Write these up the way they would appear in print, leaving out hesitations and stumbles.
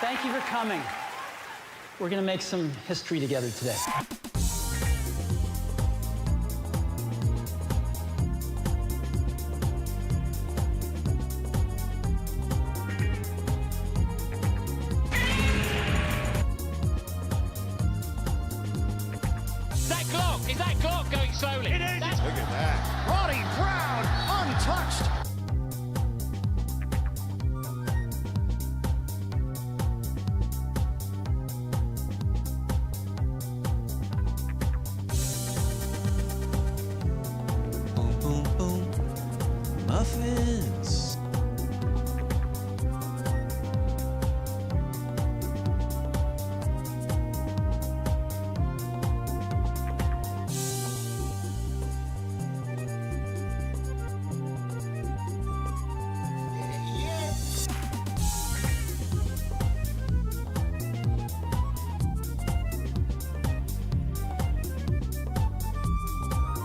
Thank you for coming. We're gonna make some history together today. Is that clock going slowly? It is! Look at that. Ronnie Brown, untouched. Boom, boom, boom. Muffins.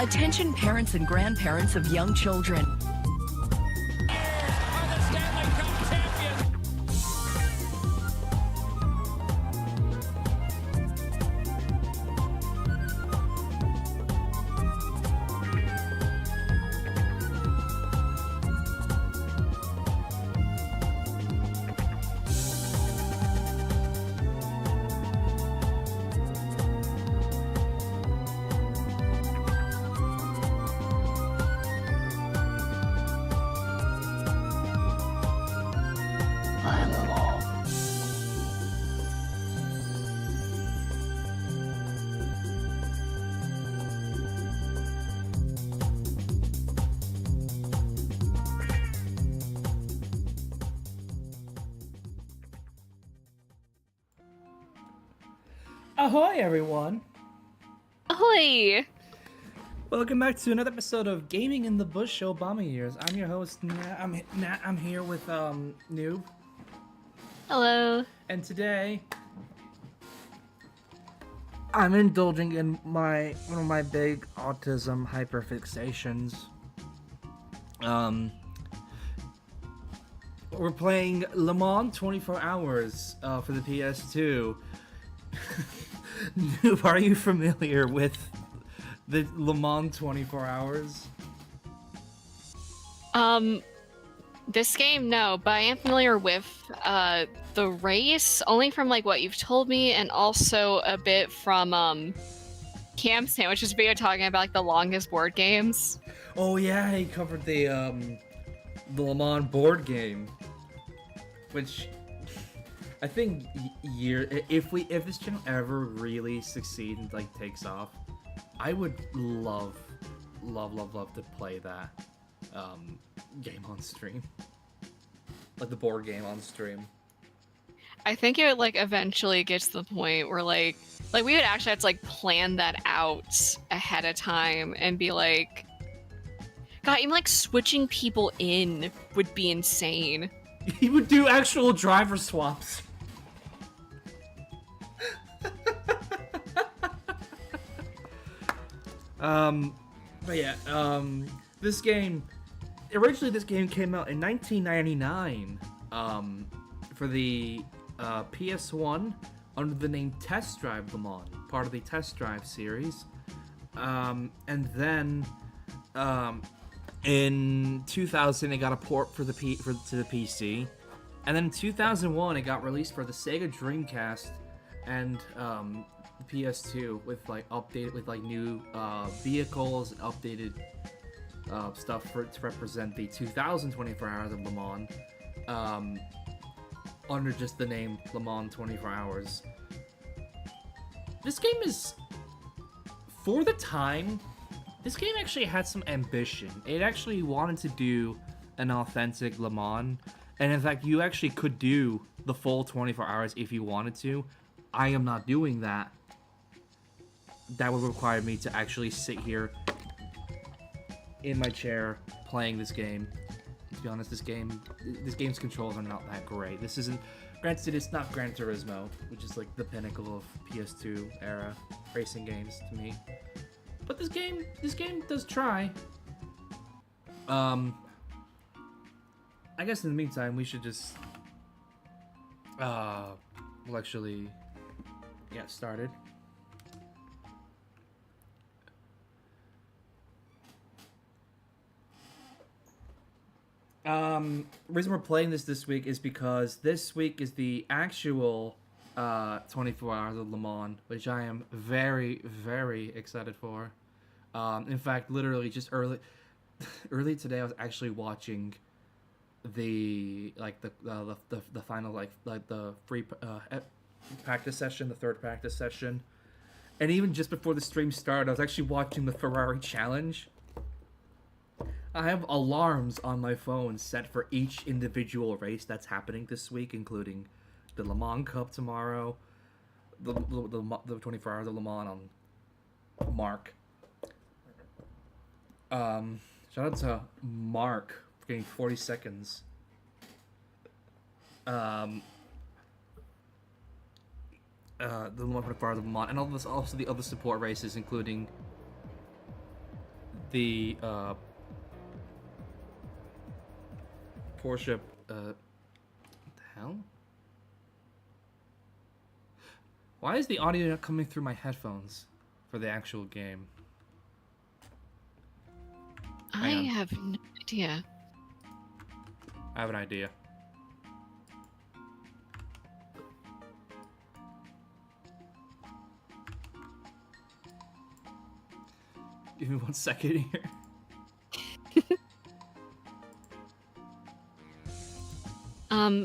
Attention parents and grandparents of young children. Ahoy, everyone! Ahoy! Welcome back to another episode of Gaming in the Bush Obama Years. I'm your host, Nat. I'm here with Noob, Hello. and today I'm indulging in one of my big autism hyperfixations. We're playing Le Mans 24 Hours for the PS2. Noob, are you familiar with the Le Mans 24 Hours? This game, no, but I am familiar with the race, only from like what you've told me, and also a bit from Cam Sandwich's video talking about like the longest board games. Oh yeah, he covered the Le Mans board game, which I think if this channel ever really succeeds and like takes off, I would love to play that game on stream, like the board game on stream. I think it would like eventually get to the point where like we would actually have to like plan that out ahead of time and be like, God, even like switching people in would be insane. He would do actual driver swaps. But yeah, this game came out in 1999, for the PS1 under the name Test Drive Le Mans, part of the Test Drive series, and then, in 2000 it got a port to the PC, and then in 2001 it got released for the Sega Dreamcast and the PS2 with like new vehicles and updated stuff to represent the 2024 Hours of Le Mans, under just the name Le Mans 24 Hours. This game is, for the time, this game actually had some ambition. It actually wanted to do an authentic Le Mans, and in fact, you actually could do the full 24 hours if you wanted to. I am not doing that. That would require me to actually sit here in my chair playing this game. To be honest, this game's controls are not that great. This isn't, granted, it's not Gran Turismo, which is like the pinnacle of PS2 era racing games to me. But this game does try. I guess in the meantime we should just we'll actually get started. Reason we're playing this week is because this week is the actual 24 Hours of Le Mans, which I am very, very excited for. In fact, literally just early today, I was actually watching the final the free practice session, the third practice session, and even just before the stream started, I was actually watching the Ferrari challenge. I have alarms on my phone set for each individual race that's happening this week, including the Le Mans Cup tomorrow, the 24 Hours of Le Mans on Mark. Shout out to Mark for getting 40 seconds. The Le Mans 24 Hours of Le Mans, and also the other support races, including the Porsche, what the hell? Why is the audio not coming through my headphones for the actual game? I have no idea. I have an idea. Give me 1 second here.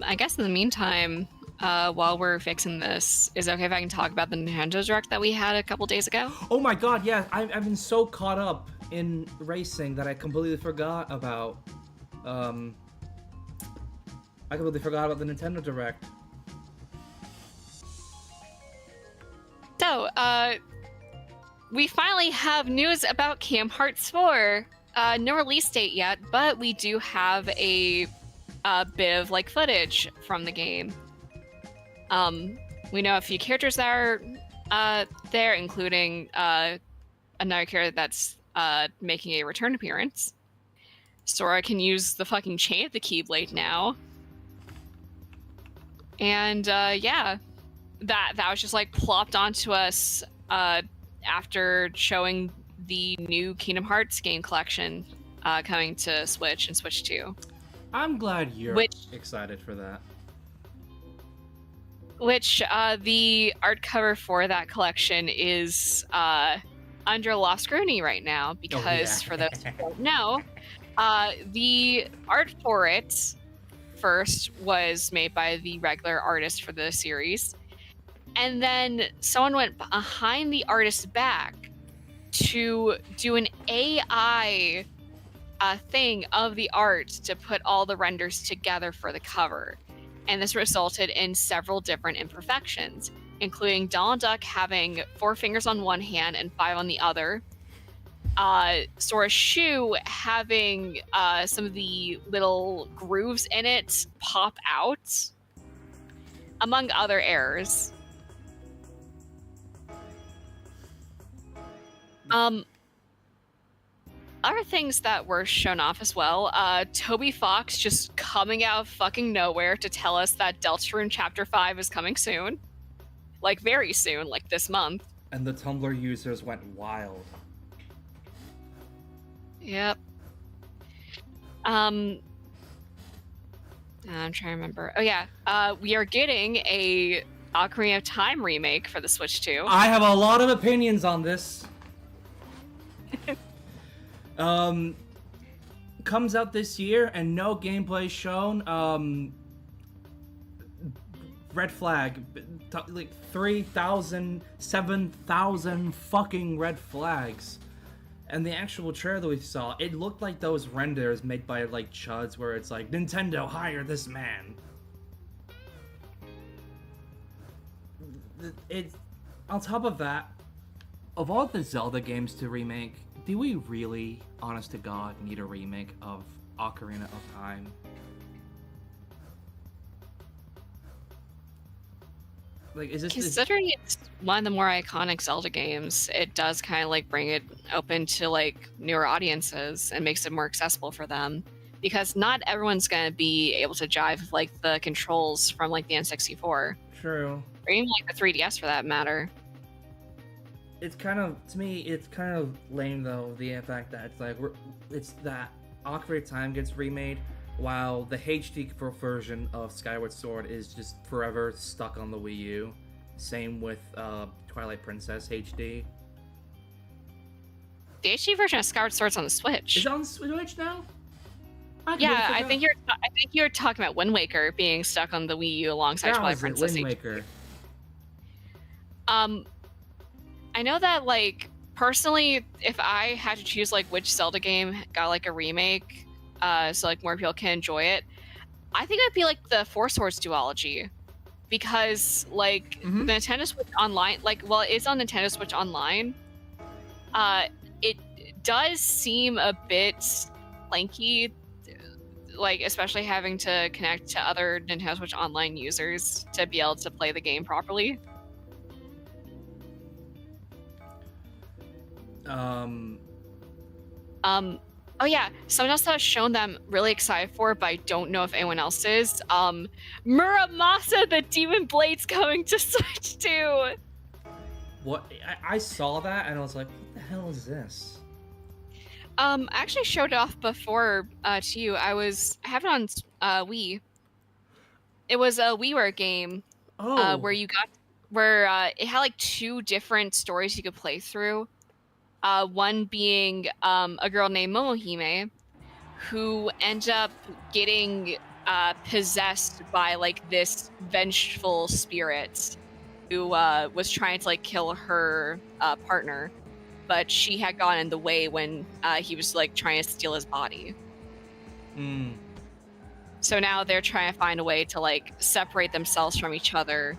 I guess in the meantime, while we're fixing this, is it okay if I can talk about the Nintendo Direct that we had a couple days ago? Oh my god, yeah, I've been so caught up in racing that I completely forgot about, the Nintendo Direct. So, we finally have news about Kingdom Hearts 4. No release date yet, but we do have a bit of like footage from the game. We know a few characters that are there, including another character that's making a return appearance. Sora can use the fucking chain of the Keyblade now. And yeah, that was just like plopped onto us after showing the new Kingdom Hearts game collection coming to Switch and Switch 2. I'm glad you're excited for that. Which the art cover for that collection is under a lot of scrutiny right now because for those who don't know, the art for it first was made by the regular artist for the series, and then someone went behind the artist's back to do an AI thing of the art to put all the renders together for the cover. And this resulted in several different imperfections, including Donald Duck having 4 fingers on one hand and 5 on the other, Sora's shoe having some of the little grooves in it pop out, among other errors. Other things that were shown off as well, Toby Fox just coming out of fucking nowhere to tell us that Deltarune Chapter 5 is coming soon. Like, very soon, like this month. And the Tumblr users went wild. Yep. I'm trying to remember. Oh yeah, we are getting a Ocarina of Time remake for the Switch 2. I have a lot of opinions on this. Comes out this year and no gameplay shown. Red flag. Like 3,000, 7,000 fucking red flags. And the actual trailer that we saw, it looked like those renders made by like chuds where it's like, Nintendo, hire this man. On top of that, of all the Zelda games to remake, do we really, honest to God, need a remake of Ocarina of Time? Like, is this Considering it's one of the more iconic Zelda games, it does kind of like bring it open to like newer audiences and makes it more accessible for them, because not everyone's gonna be able to jive with like the controls from like the N64. True. or even like the 3DS for that matter. It's kind of, to me, it's kind of lame though, the fact that it's like it's that Ocarina of Time gets remade, while the HD version of Skyward Sword is just forever stuck on the Wii U. Same with Twilight Princess HD. The HD version of Skyward Sword's on the Switch. Is it on Switch now? Yeah, I think you're talking about Wind Waker being stuck on the Wii U alongside Twilight Princess. Wind Waker. I know that, like, personally, if I had to choose, like, which Zelda game got, like, a remake, so, like, more people can enjoy it, I think it'd be, like, the Four Swords duology. Because, like, the Nintendo Switch Online, like, while it is on Nintendo Switch Online, it does seem a bit clunky, like, especially having to connect to other Nintendo Switch Online users to be able to play the game properly. Oh yeah, someone else that I've shown that I'm really excited for, but I don't know if anyone else is. Muramasa, the Demon Blade's coming to Switch too. What? I saw that and I was like, what the hell is this? I actually showed it off before to you. I have it on Wii. It was a WiiWare game where it had like 2 different stories you could play through. One being a girl named Momohime, who ended up getting possessed by like this vengeful spirit who was trying to like kill her partner, but she had gotten in the way when he was like trying to steal his body. So now they're trying to find a way to like separate themselves from each other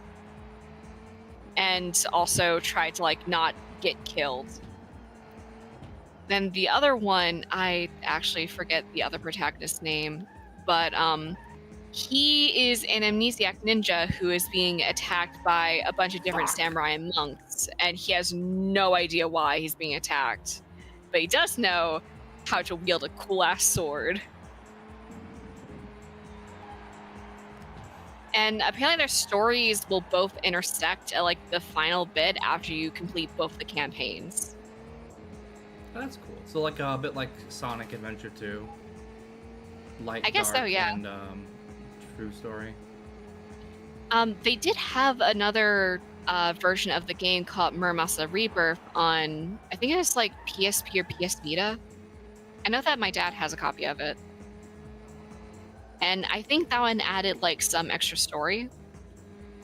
and also try to like not get killed. Then the other one, I actually forget the other protagonist's name, but he is an amnesiac ninja who is being attacked by a bunch of different samurai and monks, and he has no idea why he's being attacked. But he does know how to wield a cool-ass sword. And apparently their stories will both intersect at like the final bit after you complete both the campaigns. That's cool. So like a bit like Sonic Adventure 2. Light, I guess dark, so, yeah. And true story. They did have another version of the game called Muramasa Rebirth on, I think it was like PSP or PS Vita. I know that my dad has a copy of it. And I think that one added like some extra story,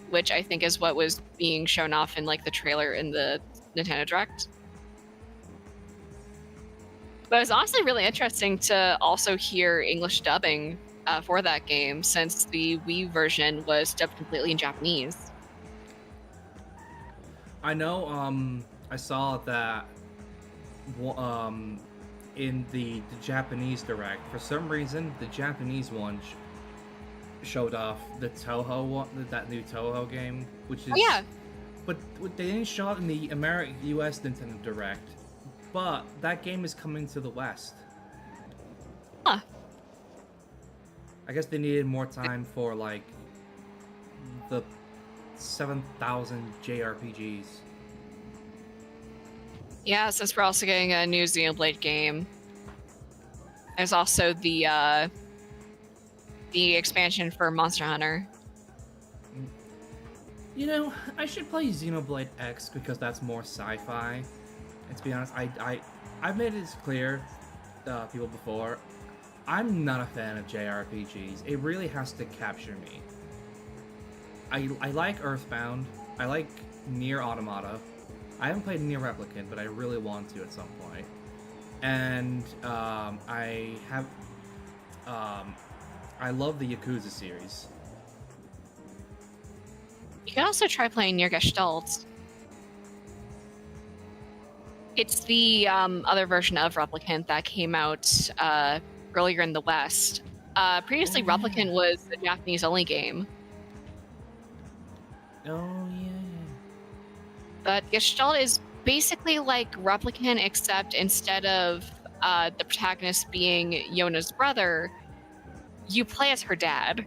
which I think is what was being shown off in like the trailer in the Nintendo Direct. But it was honestly really interesting to also hear English dubbing for that game, since the Wii version was dubbed completely in Japanese. I know, I saw that in the Japanese Direct, for some reason, the Japanese one showed off the Toho one, that new Toho game, which is... Oh, yeah. But they didn't show it in the US Nintendo Direct. But that game is coming to the West. Huh. I guess they needed more time for, like, the 7,000 JRPGs. Yeah, since we're also getting a new Xenoblade game. There's also the expansion for Monster Hunter. You know, I should play Xenoblade X because that's more sci-fi. And to be honest, I've made it clear to people before, I'm not a fan of JRPGs. It really has to capture me. I like Earthbound. I like Nier Automata. I haven't played Nier Replicant, but I really want to at some point. And I love the Yakuza series. You can also try playing Nier Gestalt. It's the other version of Replicant that came out earlier in the West. Previously, Replicant was a Japanese-only game. Oh, yeah. But Gestalt is basically like Replicant, except instead of the protagonist being Yona's brother, you play as her dad.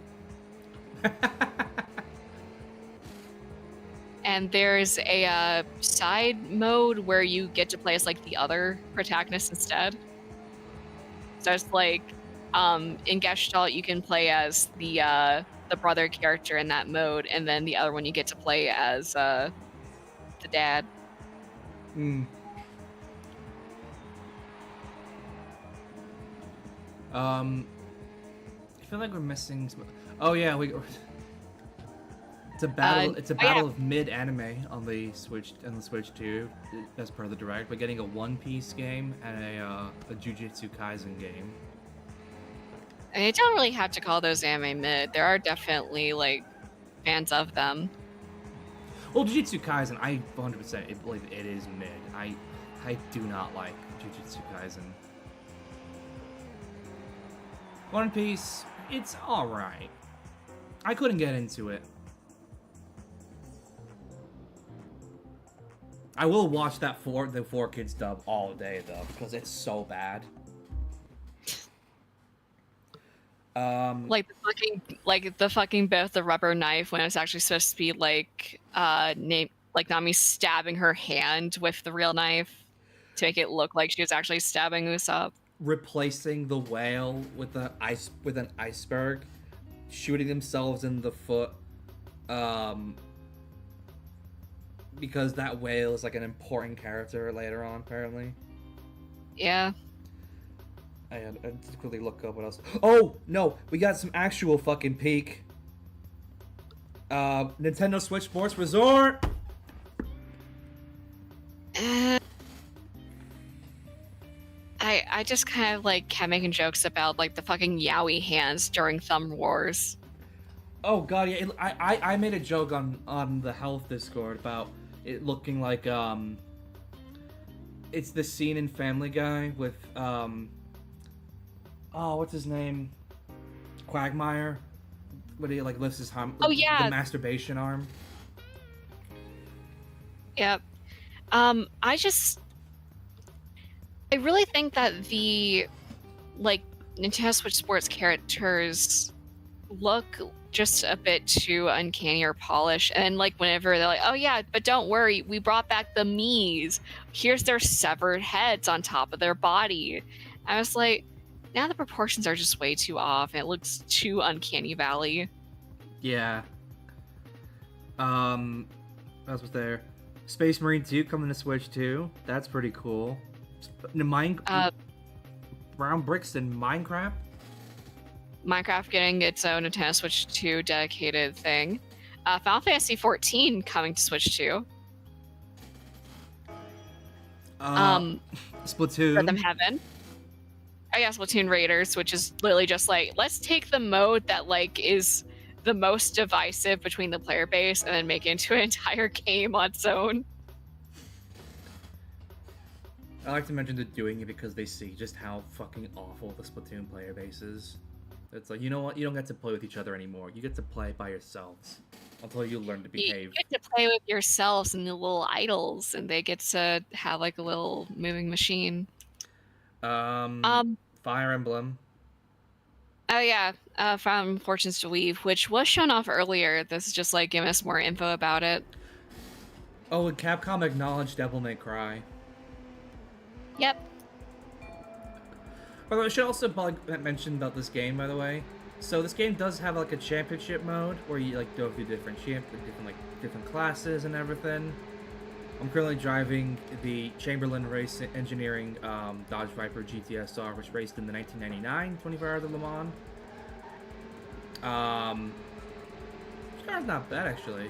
and there's a side mode where you get to play as like the other protagonist instead. So it's like in Gestalt you can play as the brother character in that mode, and then the other one you get to play as the dad. I feel like we're missing some... Oh yeah, it's a battle. It's a battle of mid anime on the Switch 2 as part of the direct. We're getting a One Piece game and a Jujutsu Kaisen game. And you don't really have to call those anime mid. There are definitely like fans of them. Well, Jujutsu Kaisen, I 100% believe it is mid. I do not like Jujutsu Kaisen. One Piece, it's alright. I couldn't get into it. I will watch the 4Kids dub all day though, because it's so bad. Like the fucking bit with the rubber knife when it's actually supposed to be like Nami stabbing her hand with the real knife to make it look like she was actually stabbing Usopp. Replacing the whale with an iceberg, shooting themselves in the foot, because that whale is like an important character later on, apparently. Yeah. I had to quickly look up what else. Oh no, we got some actual fucking peak. Nintendo Switch Sports Resort. I just kind of like kept making jokes about like the fucking yaoi hands during Thumb Wars. Oh god, yeah. I made a joke on the health Discord about it looking like it's the scene in Family Guy with what's his name? Quagmire. When he like lifts his arm. Oh yeah. The masturbation arm. Yep. I really think that the like Nintendo Switch Sports characters look just a bit too uncanny or polished, and like whenever they're like, oh yeah, but don't worry, we brought back the Mii's, here's their severed heads on top of their body. I was like, now the proportions are just way too off and it looks too uncanny valley. Yeah. What else was there? Space Marine 2 coming to Switch 2. That's pretty cool. Brown Bricks and Minecraft getting its own Nintendo Switch 2 dedicated thing. Final Fantasy 14 coming to Switch 2. Splatoon. Rhythm Heaven. Oh yeah, Splatoon Raiders, which is literally just like, let's take the mode that like is the most divisive between the player base and then make it into an entire game on its own. I like to mention they're doing it because they see just how fucking awful the Splatoon player base is. It's like, you know what? You don't get to play with each other anymore. You get to play by yourselves until you learn to behave. You get to play with yourselves and the little idols, and they get to have like a little moving machine. Fire Emblem. Oh yeah, Fire Emblem Fortunes to Weave, which was shown off earlier. This is just like giving us more info about it. Oh, and Capcom acknowledged Devil May Cry. Yep. By the way, I should also mention about this game, by the way. So this game does have like a championship mode where you like go through different classes and everything. I'm currently driving the Chamberlain Race Engineering Dodge Viper GTSR, which raced in the 1999 24 Hours of Le Mans. This car's not bad actually.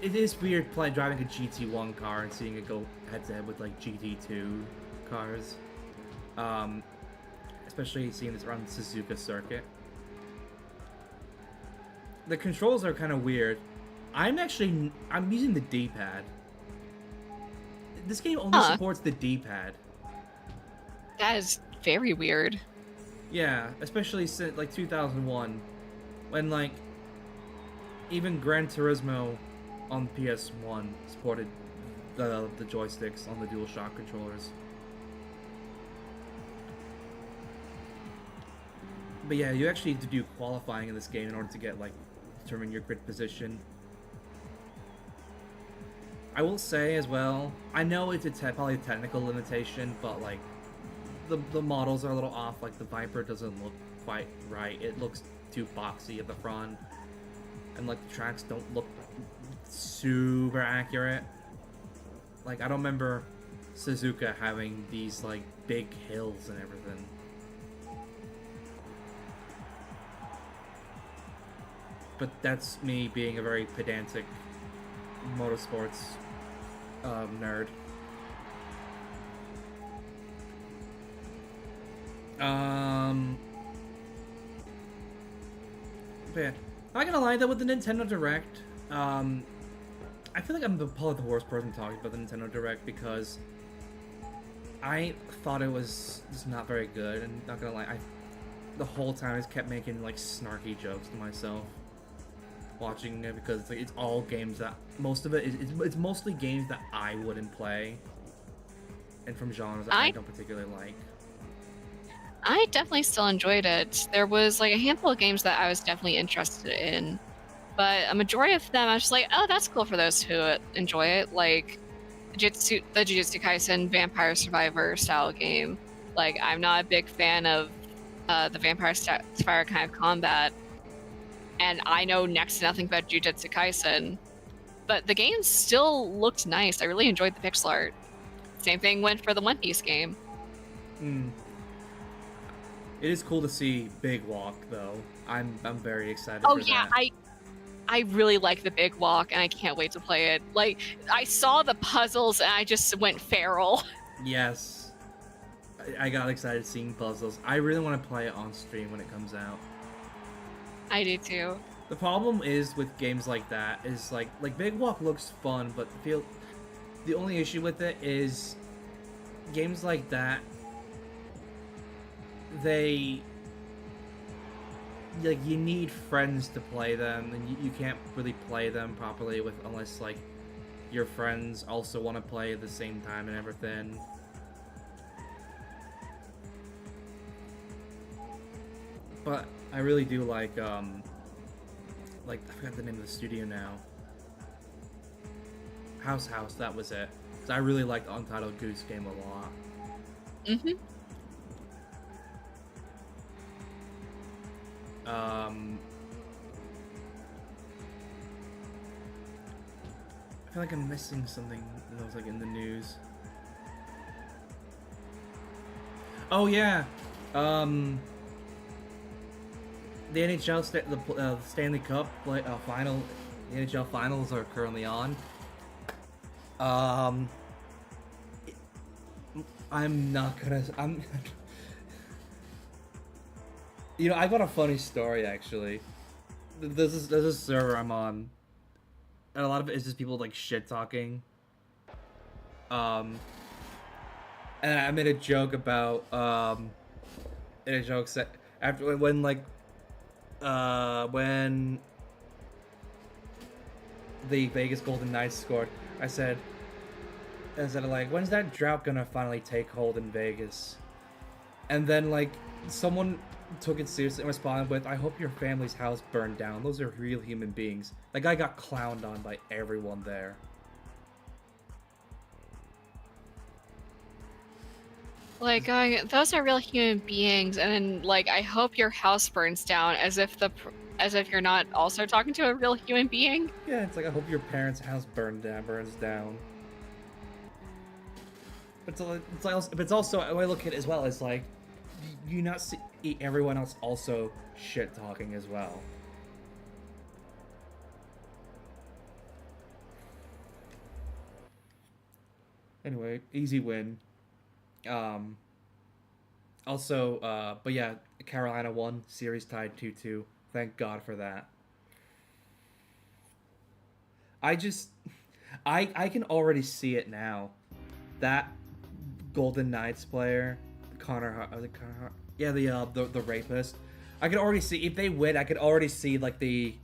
It is weird driving a GT1 car and seeing it go head to head with like GT2 cars. Especially seeing this around the Suzuka circuit. The controls are kind of weird. I'm using the D-pad. This game only supports the D-pad. That is very weird. Yeah, especially since like 2001, when like even Gran Turismo on PS1 supported the joysticks on the DualShock controllers. But yeah, you actually need to do qualifying in this game in order to get like determine your grid position. I will say as well, I know it's probably a technical limitation, but like the models are a little off. Like the Viper doesn't look quite right. It looks too boxy at the front, and like the tracks don't look super accurate. Like I don't remember Suzuka having these like big hills and everything. But that's me being a very pedantic motorsports nerd. But yeah, not gonna lie though, with the Nintendo Direct, I feel like I'm probably the worst person talking about the Nintendo Direct because I thought it was just not very good, and not gonna lie, the whole time I just kept making like snarky jokes to myself watching it because it's all games that most of it is it's mostly games that I wouldn't play, and from genres that I don't particularly like. I definitely still enjoyed it. There was like a handful of games that I was definitely interested in, but a majority of them I was just like, oh, that's cool for those who enjoy it. Like the Jujutsu Kaisen Vampire Survivor style game. Like I'm not a big fan of the Vampire Survivor kind of combat, and I know next to nothing about Jujutsu Kaisen, but the game still looked nice. I really enjoyed the pixel art. Same thing went for the One Piece game. It is cool to see Big Walk though. I'm very excited Oh for yeah, that. I really like the Big Walk, and I can't wait to play it. Like I saw the puzzles and I just went feral. Yes. I got excited seeing puzzles. I really want to play it on stream when it comes out. I do too. The problem is with games like that is like Big Walk looks fun, but the only issue with it is games like that, you need friends to play them, and you can't really play them properly unless like your friends also want to play at the same time and everything. But I really do like I forgot the name of the studio now. House, that was it. 'Cause I really liked Untitled Goose Game a lot. I feel like I'm missing something that was like in the news. Oh yeah, the NHL the Stanley Cup final, the NHL finals are currently on. I'm not gonna. You know, I got a funny story actually. There's a server I'm on, and a lot of it is just people like shit talking. And I made a joke about in a joke set after when the Vegas Golden Knights scored. I said like, when's that drought gonna finally take hold in Vegas? And then like someone took it seriously and responded with, I hope your family's house burned down. Those are real human beings. That guy got clowned on by everyone there. Like, those are real human beings, and then like, I hope your house burns down, as if you're not also talking to a real human being. Yeah, it's like, I hope your parents' house burns down. But it's also, when I look at it as well, it's like, you not see everyone else also shit talking as well. Anyway, easy win. Also, but yeah, Carolina won, series tied 2-2. Thank God for that. I can already see it now. That Golden Knights player, Connor, yeah, the rapist. I could already see, if they win, I could already see like the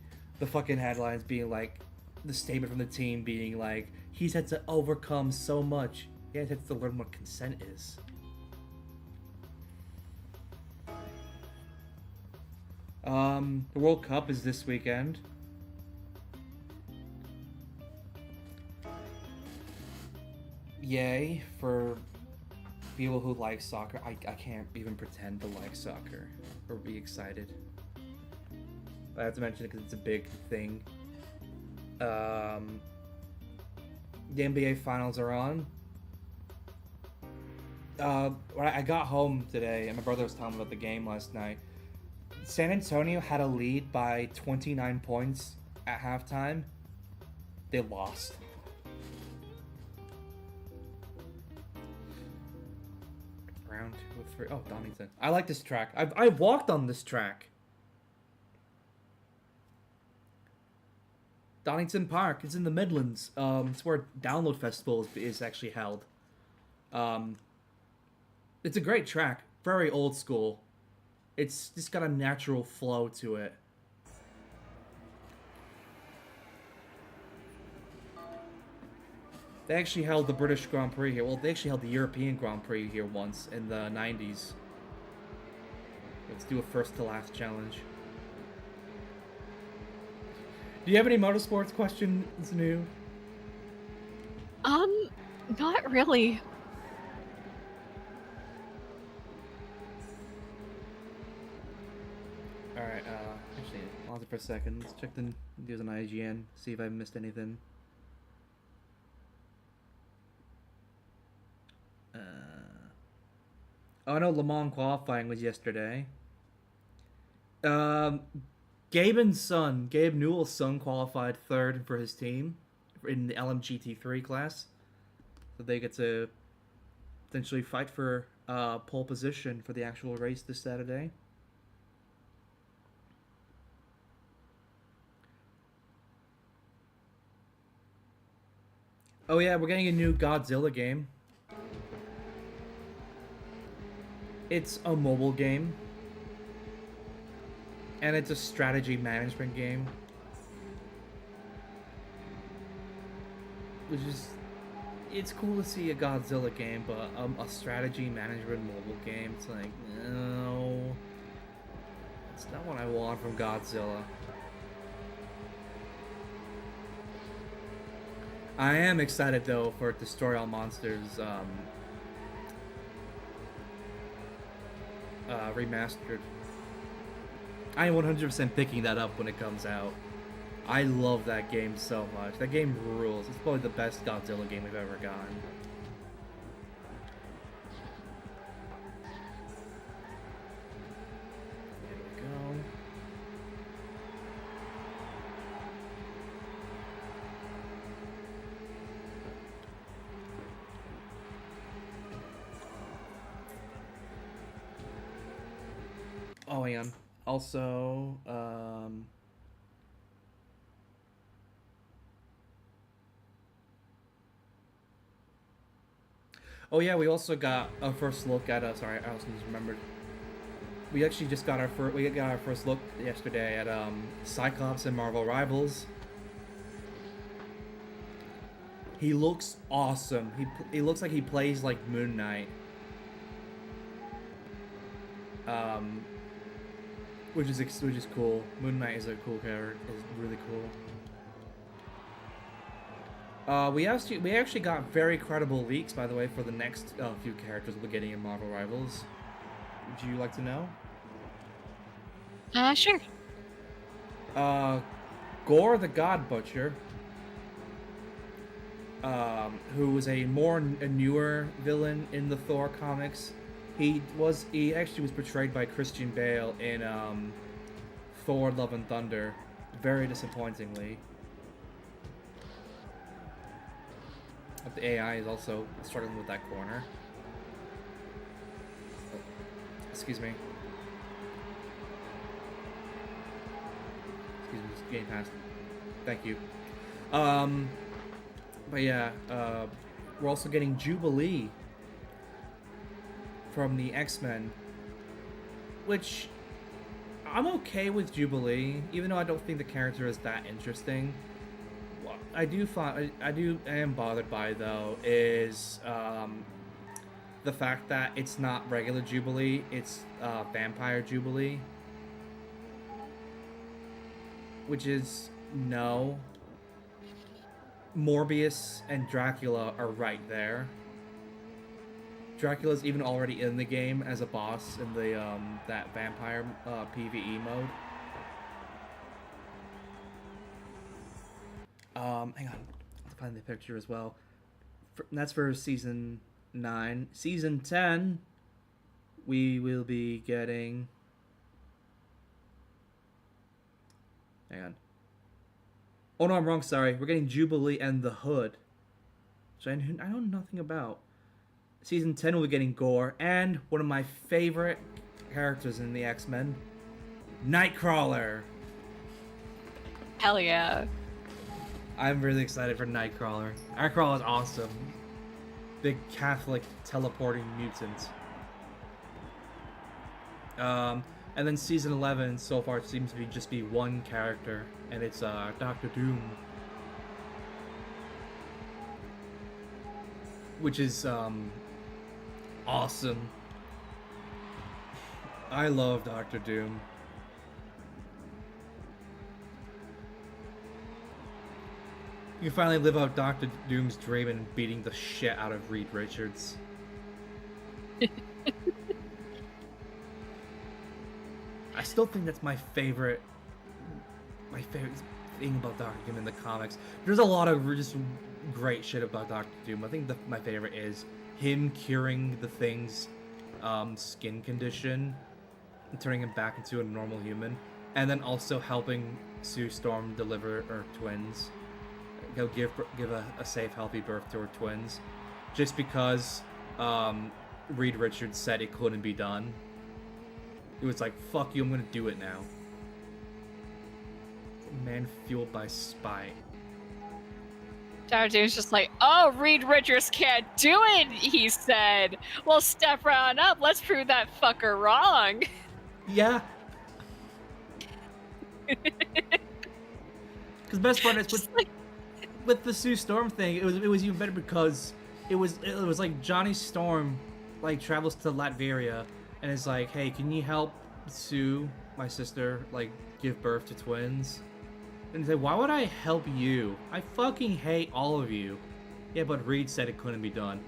fucking headlines being like, the statement from the team being like, he's had to overcome so much. Yeah, he's had to learn what consent is. The World Cup is this weekend. yay for people who like soccer. I can't even pretend to like soccer or be excited. I have to mention it because it's a big thing. The NBA finals are on. I got home today and my brother was telling me about the game last night. San Antonio had a lead by 29 points at halftime. They lost. Round 2 of 3. Oh, Donington. I like this track. I've walked on this track. Donington Park. It's in the Midlands. It's where Download Festival is actually held. It's a great track. Very old school. It's just got a natural flow to it. They actually held the British Grand Prix here. Well, they actually held the European Grand Prix here once in the 90s. Let's do a first to last challenge. Do you have any motorsports questions, New? Not really. Alright, actually, pause it for a second. Let's check the news on IGN, see if I missed anything. Oh no, Le Mans qualifying was yesterday. Gabe Newell's son qualified third for his team in the LMGT3 class. So they get to potentially fight for pole position for the actual race this Saturday. Oh yeah, we're getting a new Godzilla game. It's a mobile game. And it's a strategy management game. Which is... It's cool to see a Godzilla game, but a strategy management mobile game, it's like, no... It's not what I want from Godzilla. I am excited, though, for Destroy All Monsters, remastered. I am 100% picking that up when it comes out. I love that game so much. That game rules. It's probably the best Godzilla game we've ever gotten. There we go. Oh, hang on. Also, oh yeah, we also got a first look at sorry, I also just remembered. We actually just got our first look yesterday at Cyclops and Marvel Rivals. He looks awesome. He looks like he plays like Moon Knight. Which is cool. Moon Knight is a cool character. Is really cool. We actually got very credible leaks, by the way, for the next few characters we're getting in Marvel Rivals. Would you like to know? Sure. Gore the God Butcher, who was a newer villain in the Thor comics. He actually was portrayed by Christian Bale in Thor: Love and Thunder, very disappointingly. But the AI is also struggling with that corner. Oh, excuse me. Excuse me, just getting past. Thank you. But yeah, we're also getting Jubilee from the X-Men, which I'm okay with Jubilee, even though I don't think the character is that interesting. What I am bothered by, though, is the fact that it's not regular Jubilee, it's Vampire Jubilee, which is no. Morbius and Dracula are right there. Dracula's even already in the game as a boss in the that vampire PvE mode. Hang on, I'll find the picture as well. That's for season 9. Season 10, we will be getting. Hang on. Oh no, I'm wrong. Sorry, we're getting Jubilee and the Hood, which I know nothing about. Season 10 we'll be getting Gore and one of my favorite characters in the X-Men, Nightcrawler. Hell yeah. I'm really excited for Nightcrawler. Nightcrawler is awesome. Big Catholic teleporting mutant. And then season 11 so far seems to be just be one character, and it's Dr. Doom, which is awesome. I love Dr. Doom. You can finally live out Dr. Doom's dream and beating the shit out of Reed Richards. I still think that's my favorite thing about Dr. Doom in the comics. There's a lot of just great shit about Dr. Doom. I think my favorite is him curing the Thing's skin condition and turning him back into a normal human, and then also helping Sue Storm deliver her twins. He'll give a safe, healthy birth to her twins, just because Reed Richards said it couldn't be done. It was like, fuck you, I'm gonna do it now. Man fueled by spite. Dr. Doom's just like, oh, Reed Richards can't do it, he said. Well, step round up, let's prove that fucker wrong. Yeah. Because best part is with the Sue Storm thing, it was even better because it was like Johnny Storm like travels to Latveria and is like, hey, can you help Sue, my sister, like give birth to twins? And he's like, why would I help you? I fucking hate all of you. Yeah, but Reed said it couldn't be done.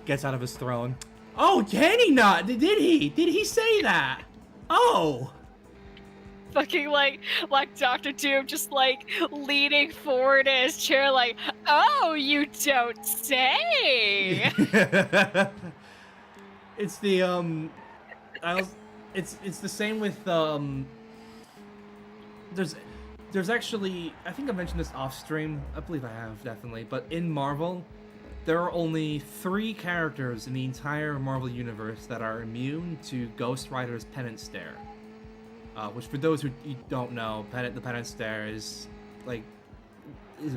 Gets out of his throne. Oh, can he not? Did he? Did he say that? Oh. Fucking like Dr. Doom just like leaning forward in his chair like, oh, you don't say. It's the it's the same with there's actually, I think I mentioned this off stream. I believe I have, definitely. But in Marvel, there are only 3 characters in the entire Marvel universe that are immune to Ghost Rider's penance stare. Which, for those who don't know, the penance stare is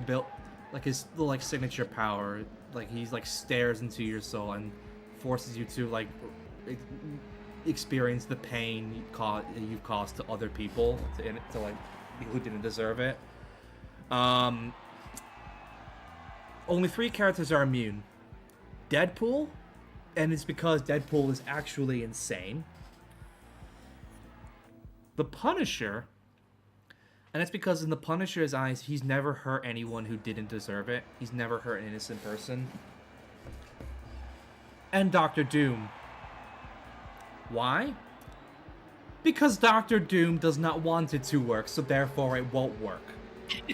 built like his little like signature power. Like he's like stares into your soul and forces you to like experience the pain you've caused to other people to like people who didn't deserve it. Only 3 characters are immune. Deadpool, and it's because Deadpool is actually insane. The Punisher, and it's because in the Punisher's eyes, he's never hurt anyone who didn't deserve it. He's never hurt an innocent person. And Dr. Doom. Why? Because Dr. Doom does not want it to work, so therefore it won't work.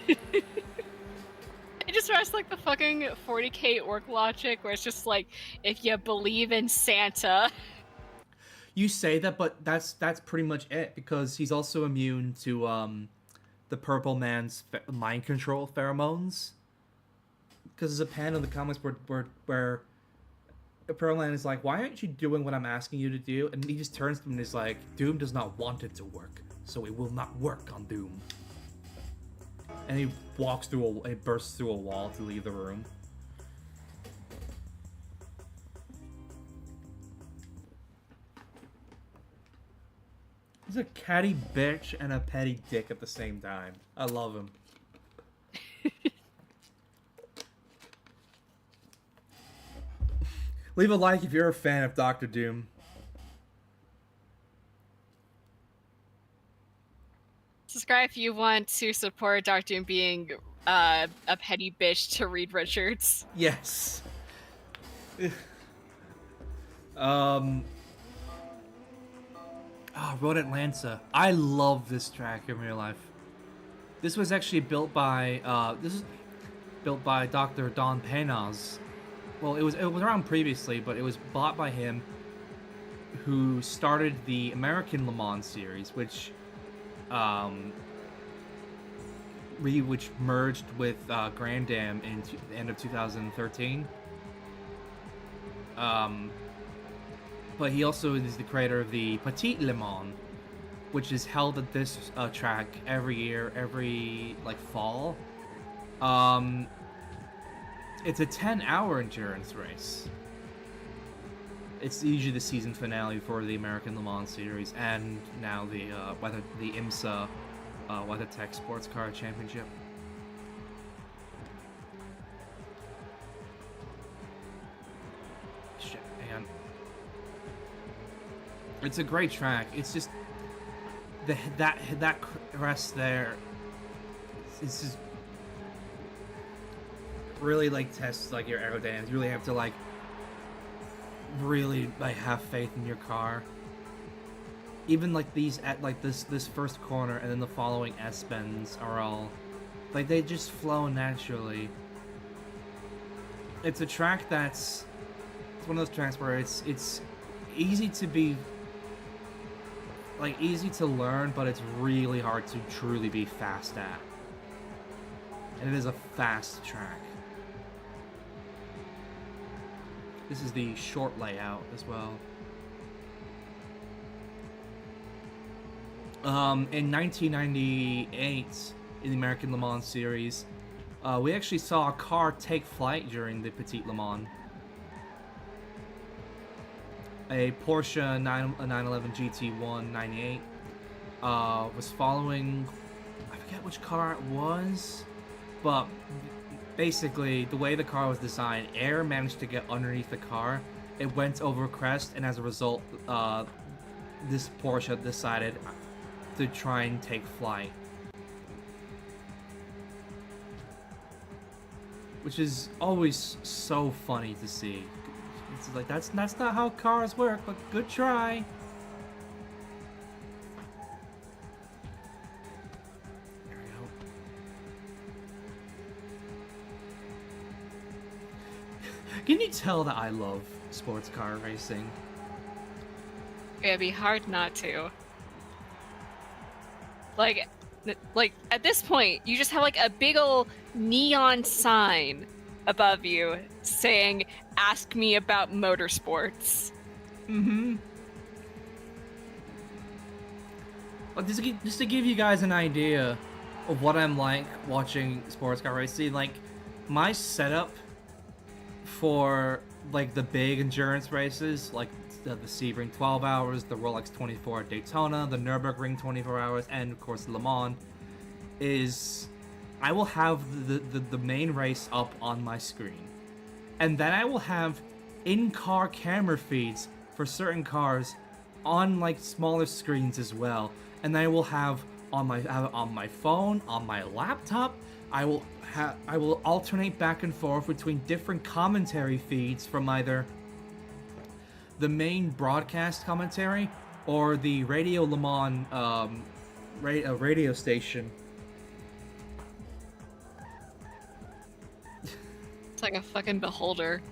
It just rests like the fucking 40k orc logic where it's just like, if you believe in Santa. You say that, but that's pretty much it, because he's also immune to the Purple Man's mind control pheromones. Because there's a panel in the comics where the Purple Man is like, why aren't you doing what I'm asking you to do? And he just turns to him and is like, Doom does not want it to work, so it will not work on Doom. And he bursts through a wall to leave the room. He's a catty bitch and a petty dick at the same time. I love him. Leave a like if you're a fan of Dr. Doom. Subscribe if you want to support Dr. Doom being a petty bitch to Reed Richards. Yes. Road Atlanta. I love this track in real life. This was actually built by Dr. Don Penaz. Well, it was around previously, but it was bought by him, who started the American Le Mans series, which merged with Grand Am in the end of 2013. But he also is the creator of the Petit Le Mans, which is held at this track every year, every fall. It's a 10-hour endurance race. It's usually the season finale for the American Le Mans series, and now the IMSA WeatherTech Sports Car Championship. Shit, man. It's a great track. It's just that crest there. It's just really tests your aerodynamics. You really have to really have faith in your car. Even these at this first corner and then the following S bends are all they just flow naturally. It's a track it's one of those tracks where it's easy to be easy to learn, but it's really hard to truly be fast at. And it is a fast track. This is the short layout as well. In 1998, in the American Le Mans series, we actually saw a car take flight during the Petit Le Mans. A Porsche 911 GT1 98 was following, I forget which car it was, but basically the way the car was designed, air managed to get underneath the car. It went over a crest, and as a result, this Porsche decided to try and take flight, which is always so funny to see. It's that's not how cars work, but good try. There we go. Can you tell that I love sports car racing? It'd be hard not to. At this point, you just have a big ol' neon sign above you saying, "Ask me about motorsports." Mm-hmm. Well, just to give you guys an idea of what I'm like watching sports car racing, my setup for the big endurance races, the Sebring 12 hours, the Rolex 24 at Daytona, the Nürburgring 24 hours, and of course Le Mans, is I will have the main race up on my screen, and then I will have in-car camera feeds for certain cars on smaller screens as well, and I will have on my phone, on my laptop. I will alternate back and forth between different commentary feeds from either the main broadcast commentary or the Radio Le Mans radio station. It's like a fucking beholder.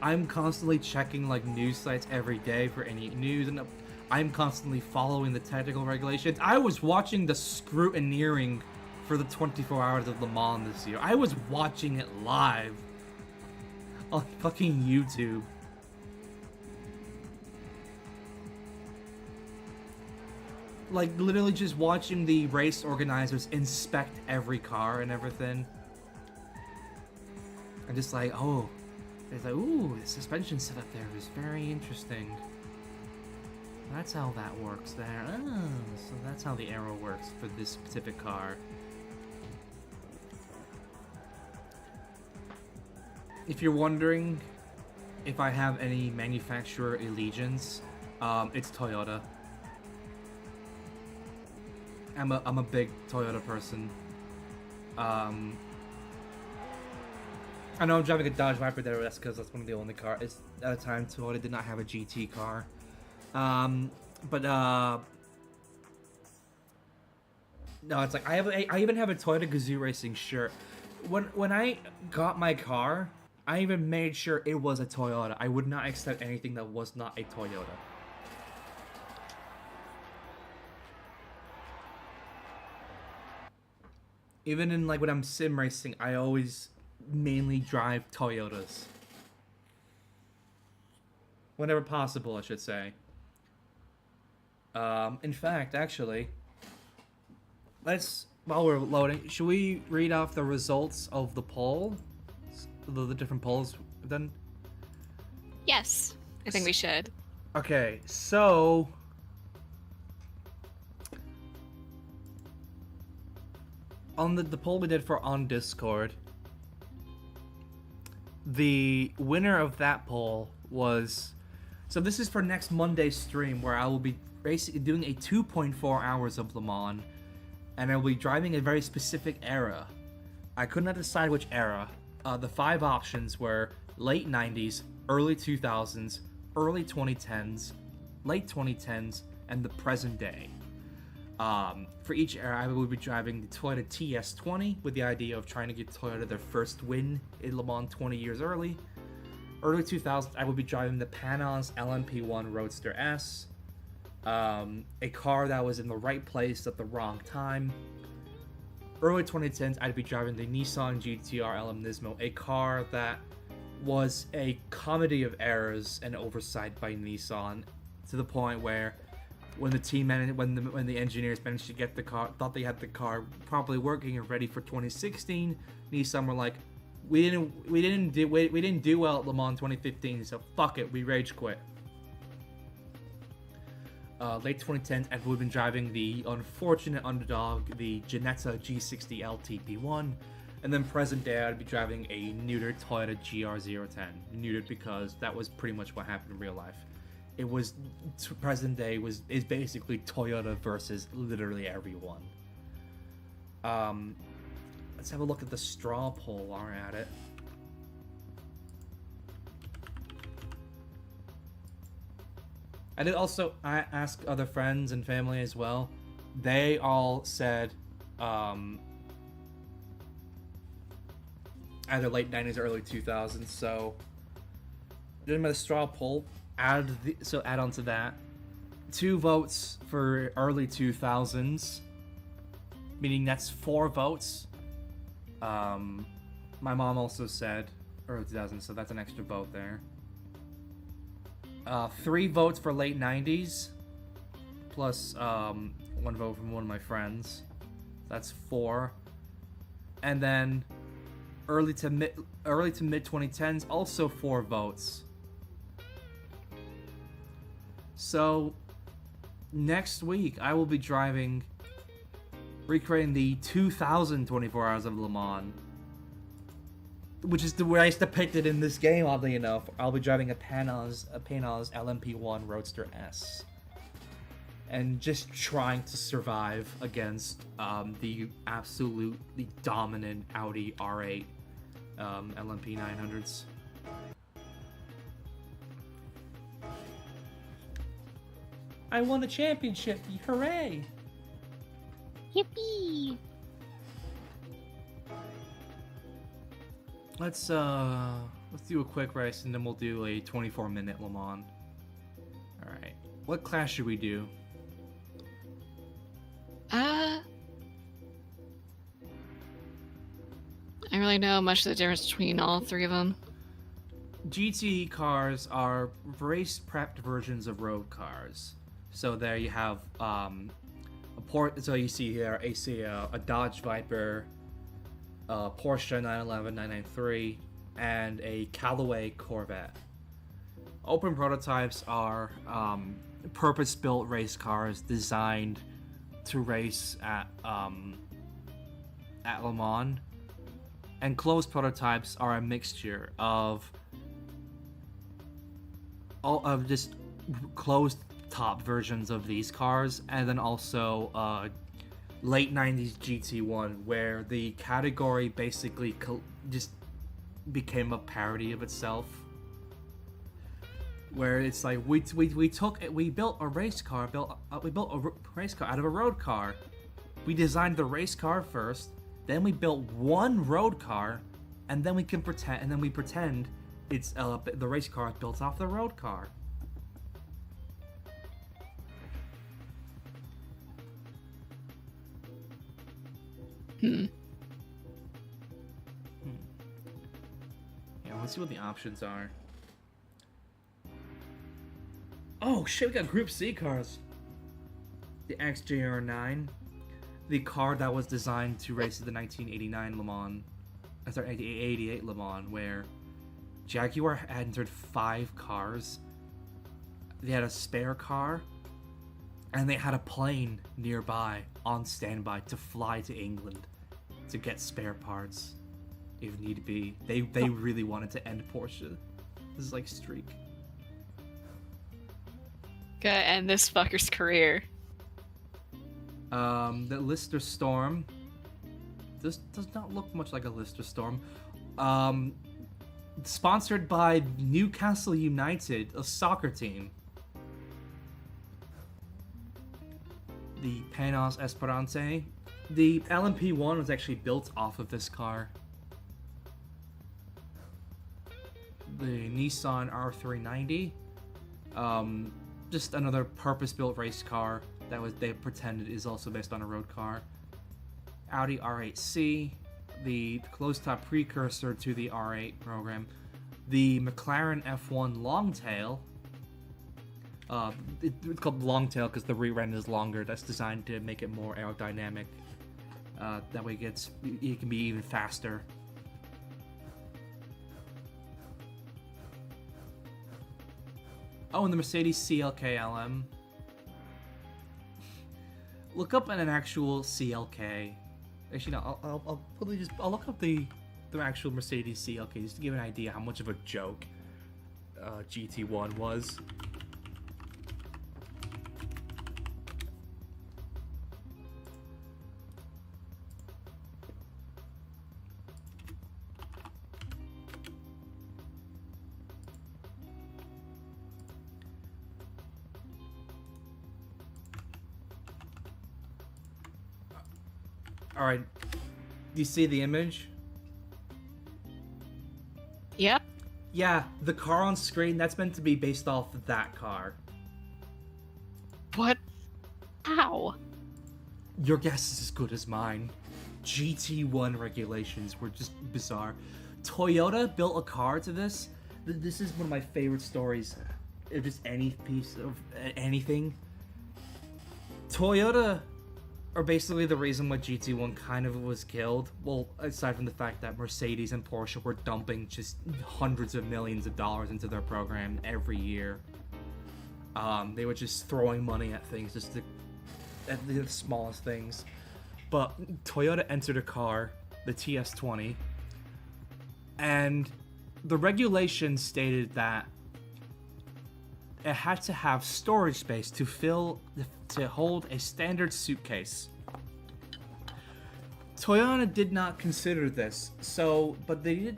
I'm constantly checking news sites every day for any news, and I'm constantly following the technical regulations. I was watching the scrutineering for the 24 hours of Le Mans this year. I was watching it live on fucking YouTube. Literally just watching the race organizers inspect every car and everything. I'm just oh, it's ooh, the suspension setup there is very interesting. That's how that works there. Oh, so that's how the aero works for this specific car. If you're wondering if I have any manufacturer allegiance, it's Toyota. I'm a big Toyota person. I I know I'm driving a Dodge Viper there. That's because that's one of the only cars at the time. Toyota did not have a GT car. No, it's like I even have a Toyota Gazoo Racing shirt. When I got my car, I even made sure it was a Toyota. I would not accept anything that was not a Toyota. Even in like when I'm sim racing, I always mainly drive Toyotas. Whenever possible, I should say. In fact, actually, while we're loading, should we read off the results of the poll? The different polls we've done? Yes, I think we should. Okay, so... on the poll we did for on Discord, the winner of that poll was... So this is for next Monday's stream, where I will be basically doing a 2.4 hours of Le Mans, and I will be driving a very specific era. I could not decide which era. The 5 options were late 90s, early 2000s, early 2010s, late 2010s, and the present day. For each era, I will be driving the Toyota TS20 with the idea of trying to get Toyota their first win in Le Mans 20 years early. Early 2000s, I will be driving the MANS LMP1 Roadster S, a car that was in the right place at the wrong time. Early 2010s, I'd be driving the Nissan GTR LM Nismo, a car that was a comedy of errors and oversight by Nissan, to the point where when the engineers managed to get the car, thought they had the car properly working and ready for 2016, Nissan were like, we didn't do well at Le Mans 2015, so fuck it, we rage quit. Late 2010s, and we've been driving the unfortunate underdog, the Ginetta G60L TP1, and then present day I'd be driving a neutered Toyota GR010. Neutered because that was pretty much what happened in real life. It was present day is basically Toyota versus literally everyone. Let's have a look at the straw poll while we're at it. I did also ask other friends and family as well. They all said either late 90s or early 2000s. So doing the straw poll, add on to that 2 votes for early 2000s, meaning that's 4 votes. My mom also said early 2000s, so that's an extra vote there. 3 votes for late 90s, plus 1 vote from one of my friends. That's 4. And then early to mid 2010s, also 4 votes. So next week I will be recreating the 2024 Hours of Le Mans, which is the way it's depicted in this game. Oddly enough, I'll be driving a Panos LMP1 Roadster S, and just trying to survive against the absolutely dominant Audi R8 LMP 900s. I won a championship! Hooray! Yippee! Let's do a quick race and then we'll do a 24-minute Le Mans. Alright. What class should we do? I don't really know much of the difference between all 3 of them. GT cars are race-prepped versions of road cars. So there you have so you see here a Dodge Viper, Porsche 911 993, and a Callaway Corvette. Open prototypes are purpose-built race cars designed to race at Le Mans, and closed prototypes are a mixture of just closed top versions of these cars, and then also late 90s GT1, where the category basically just became a parody of itself. Where it's like we built a race car out of a road car. We designed the race car first, then we built one road car, and then we pretend it's the race car is built off the road car. Yeah, let's see what the options are. Oh shit, we got Group C cars. The XJR9, the car that was designed to race at the 1989 Le Mans, 1988 Le Mans, where Jaguar had entered 5 cars. They had a spare car, and they had a plane nearby on standby to fly to England to get spare parts if need be. They really wanted to end Porsche. This is like streak. Gotta end this fucker's career. The Lister Storm. This does not look much like a Lister Storm. Sponsored by Newcastle United, a soccer team. The Panos Esperance. The LMP1 was actually built off of this car. The Nissan R390. Just another purpose-built race car that they pretended is also based on a road car. Audi R8C, the closed-top precursor to the R8 program. The McLaren F1 Longtail. It's called Longtail because the rear end is longer. That's designed to make it more aerodynamic. That way it can be even faster. Oh, and the Mercedes CLK LM. Look up an actual CLK. Actually, no, I'll look up the actual Mercedes CLK just to give an idea how much of a joke GT1 was. Alright, do you see the image? Yep. Yeah, the car on screen, that's meant to be based off of that car. What? How? Your guess is as good as mine. GT1 regulations were just bizarre. Toyota built a car to this. This is one of my favorite stories of just any piece of anything. Toyota are basically the reason why GT1 kind of was killed. Well, aside from the fact that Mercedes and Porsche were dumping just hundreds of millions of dollars into their program every year. They were just throwing money at things, at the smallest things. But Toyota entered a car, the TS20, and the regulations stated that it had to have storage space to hold a standard suitcase. Toyota did not consider this, but they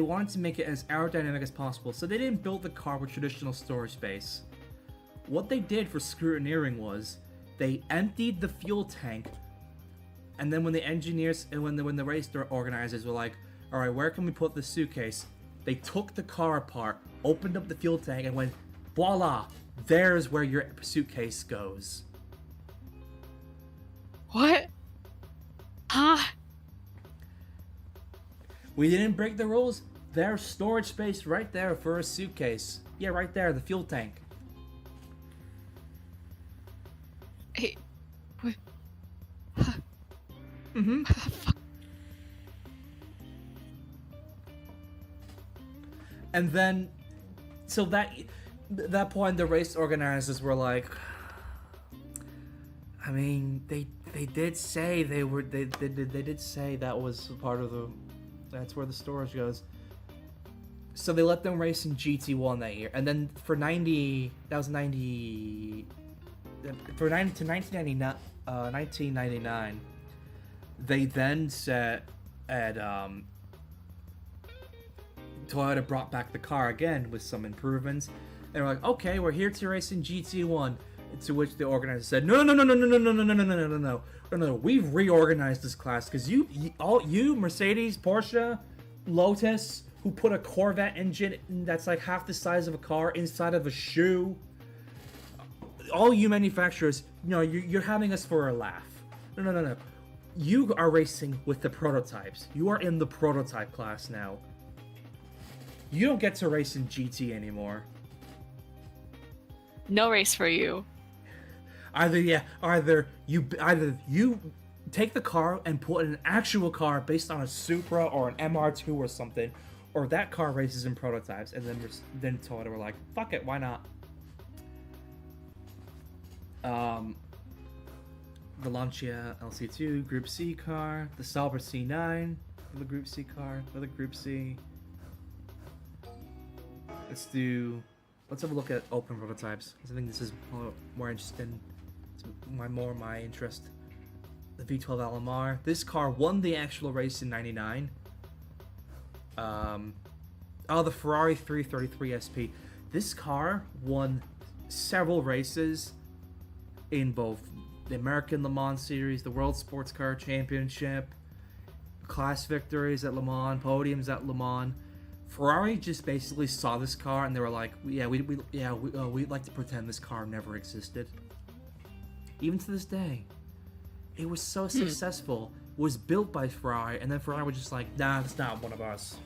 wanted to make it as aerodynamic as possible, so they didn't build the car with traditional storage space. What they did for scrutineering was they emptied the fuel tank, and then when the engineers and when the race organizers were like, all right, where can we put the suitcase? They took the car apart, opened up the fuel tank, and went, voila, there's where your suitcase goes. What? Huh? We didn't break the rules. There's storage space right there for a suitcase. Yeah, right there, the fuel tank. Hey, what? Mm-hmm. And then, so that point, the race organizers were like, I mean, they did say they did say that was part of that's where the storage goes. So they let them race in GT1 that year, and then for 1999, they then set at Toyota brought back the car again with some improvements. They were like, okay, we're here to race in GT1. To which the organizer said, no, we've reorganized this class because you Mercedes, Porsche, Lotus, who put a Corvette engine that's like half the size of a car inside of a shoe. All you manufacturers, you're having us for a laugh. No. You are racing with the prototypes. You are in the prototype class now. You don't get to race in GT anymore. No race for you. Either you take the car and put in an actual car based on a Supra or an MR2 or something, or that car races in prototypes, and then Toyota were like, fuck it, why not? The Lancia LC2 Group C car, the Sauber C9, the Group C car, another Group C. Let's have a look at open prototypes, because I think this is more interesting. It's my interest. The V12 LMR. This car won the actual race in '99. The Ferrari 333 SP. This car won several races in both the American Le Mans Series, the World Sports Car Championship, class victories at Le Mans, podiums at Le Mans. Ferrari just basically saw this car and they were like, we'd like to pretend this car never existed. Even to this day, it was so successful. It was built by Ferrari, and then Ferrari was just like, nah, it's not one of us.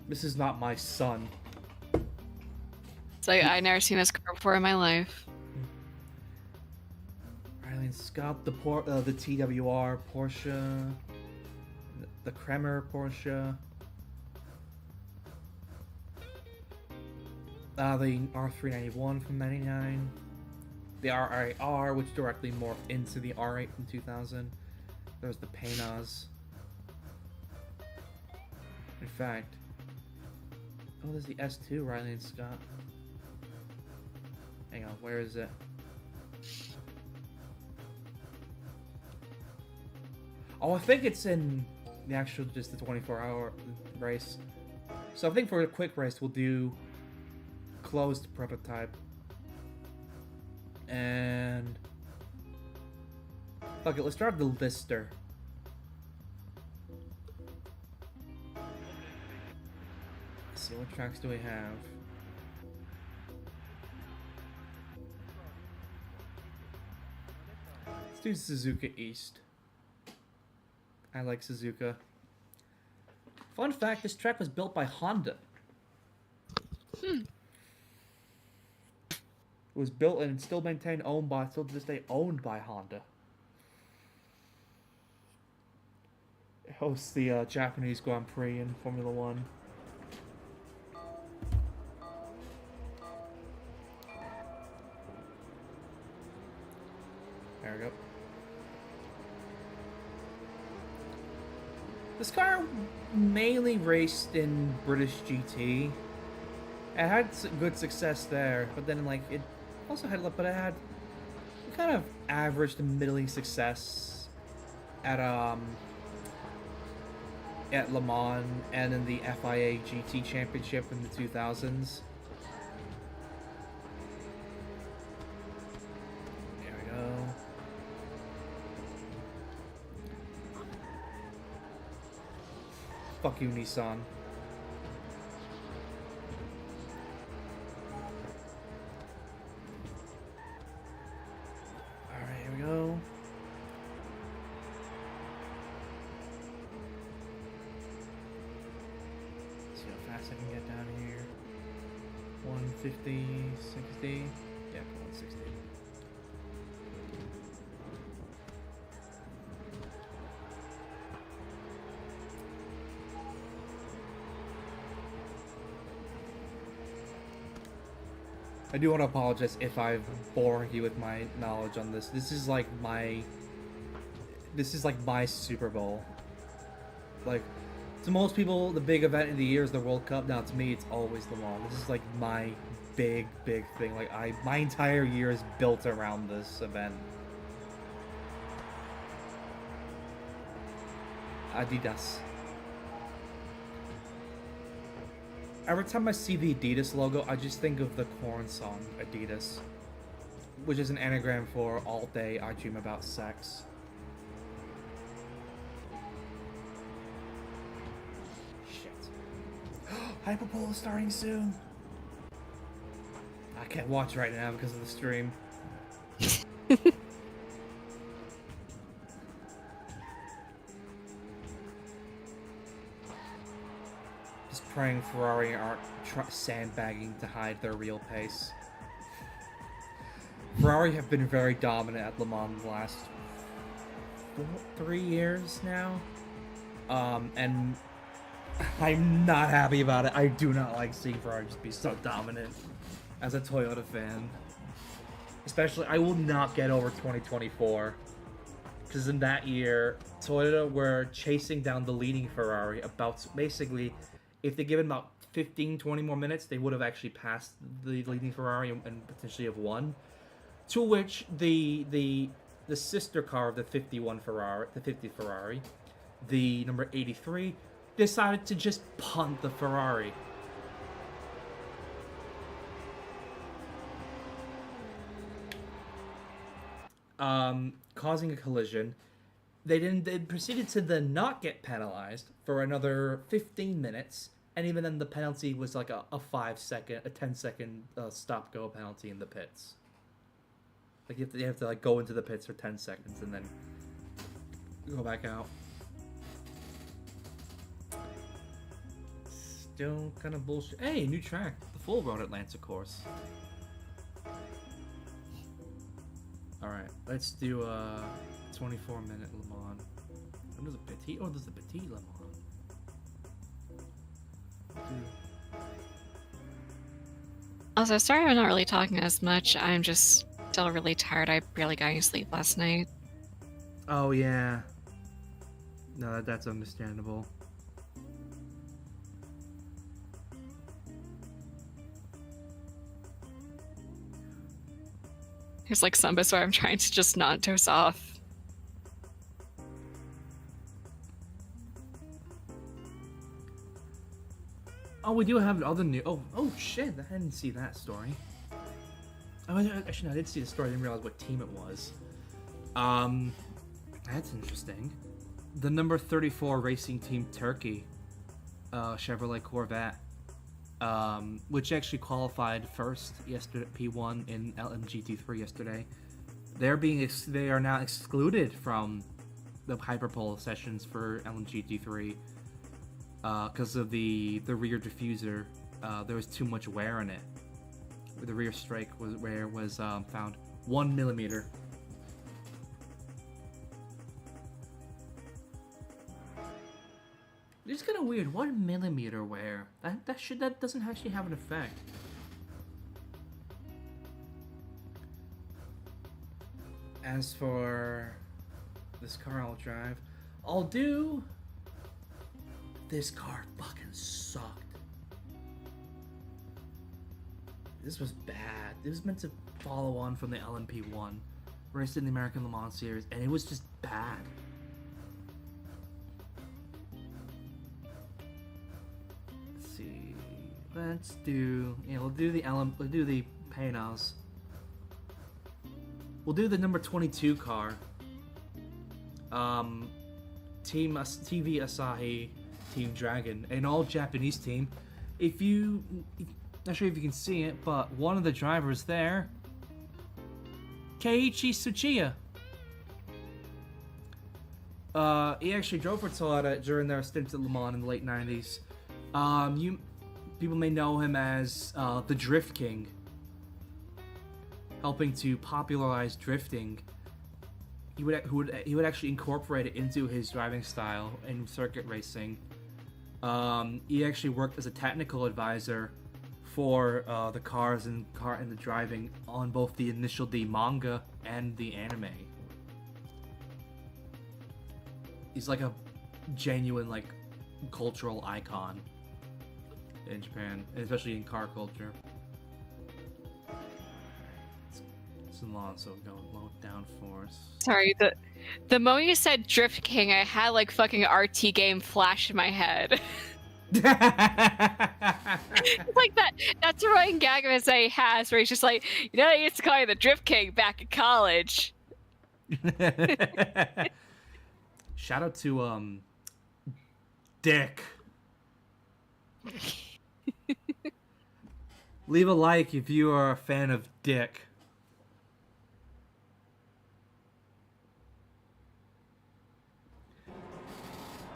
This is not my son. It's like, I never seen this car before in my life. Riley and Scott, the TWR Porsche, the Kremer Porsche, the R391 from '99, the RIR, which directly morphed into the R8 from 2000. There's the Penas. In fact, there's the S2 Riley and Scott. Hang on, where is it? Oh, I think it's in the actual, just the 24-hour race. So I think for a quick race, we'll do closed prototype. And fuck it, let's drive the Lister. Let's see, what tracks do we have? Let's do Suzuka East. I like Suzuka. Fun fact, this track was built by Honda. It was built and still maintained, still to this day, owned by Honda. It hosts the Japanese Grand Prix in Formula One. There we go. This car mainly raced in British GT. It had good success there, but then it also had, but it had kind of average to middling success at Le Mans and in the FIA GT Championship in the 2000s. There we go. Fuck you, Nissan. Alright, here we go. See how fast I can get down here. 150, 60. Yeah, 160. I do want to apologize if I've bored you with my knowledge on this. This is like my Super Bowl. Like, to most people, the big event of the year is the World Cup. Now, to me, it's always Le Mans. This is like my big thing. Like, my entire year is built around this event. Adidas. Every time I see the Adidas logo, I just think of the Korn song Adidas, which is an anagram for All Day I Dream About Sex. Shit. Hyperpole is starting soon. I can't watch right now because of the stream. Just praying Ferrari aren't sandbagging to hide their real pace. Ferrari have been very dominant at Le Mans the last 3 years now. And I'm not happy about it. I do not like seeing Ferrari just be so dominant as a Toyota fan. Especially, I will not get over 2024. Because in that year, Toyota were chasing down the leading Ferrari about, basically, if they given about 15, 20 more minutes, they would have actually passed the leading Ferrari and potentially have won. To which the sister car of the 51 Ferrari, the 50 Ferrari, the number 83, decided to just punt the Ferrari. Causing a collision. They proceeded to then not get penalized for another 15 minutes, and even then the penalty was like a 10-second stop-go penalty in the pits. Like you have to like go into the pits for 10 seconds and then go back out. Still kind of bullshit. Hey, new track, the full Road Atlanta course. Alright, let's do a 24-minute Le Mans. When does a Petit? Oh, there's a Petit Le Mans. Also, sorry I'm not really talking as much. I'm just still really tired. I barely got any sleep last night. Oh, yeah. No, that's understandable. There's like some bits where I'm trying to just not doze off. Oh, we do have other new. Oh shit! I didn't see that story. Oh, actually, no, I did see the story. I didn't realize what team it was. That's interesting. The number 34 racing team Turkey, Chevrolet Corvette, which actually qualified first yesterday, P1 in LMGT3 yesterday. They are now excluded from the hyperpole sessions for LMGT3 because of the rear diffuser. There was too much wear in it. The rear strike was found 1 millimeter. It's kind of weird. 1 millimeter wear. That doesn't actually have an effect. As for this car I'll drive, I'll do. This car fucking sucked. This was bad. It was meant to follow on from the LMP1, raced in the American Le Mans series, and it was just bad. Let's do. Yeah, we'll do the Paynos. We'll do the number 22 car. Team TV Asahi, Team Dragon, an all Japanese team. Not sure if you can see it, but one of the drivers there, Keiichi Tsuchiya. He actually drove for Toyota during their stint at Le Mans in the late 90s. People may know him as the Drift King, helping to popularize drifting. He would actually incorporate it into his driving style in circuit racing. He actually worked as a technical advisor for the cars and the driving on both the Initial D manga and the anime. He's like a genuine like cultural icon in Japan, and especially in car culture. It's Alonso going low down force. Sorry, the moment you said Drift King, I had like fucking RT game flash in my head. Like that's a running gag of his that he has, where he's just like, you know, I used to call you the Drip King back in college. Shout out to Dick. Leave a like if you are a fan of Dick.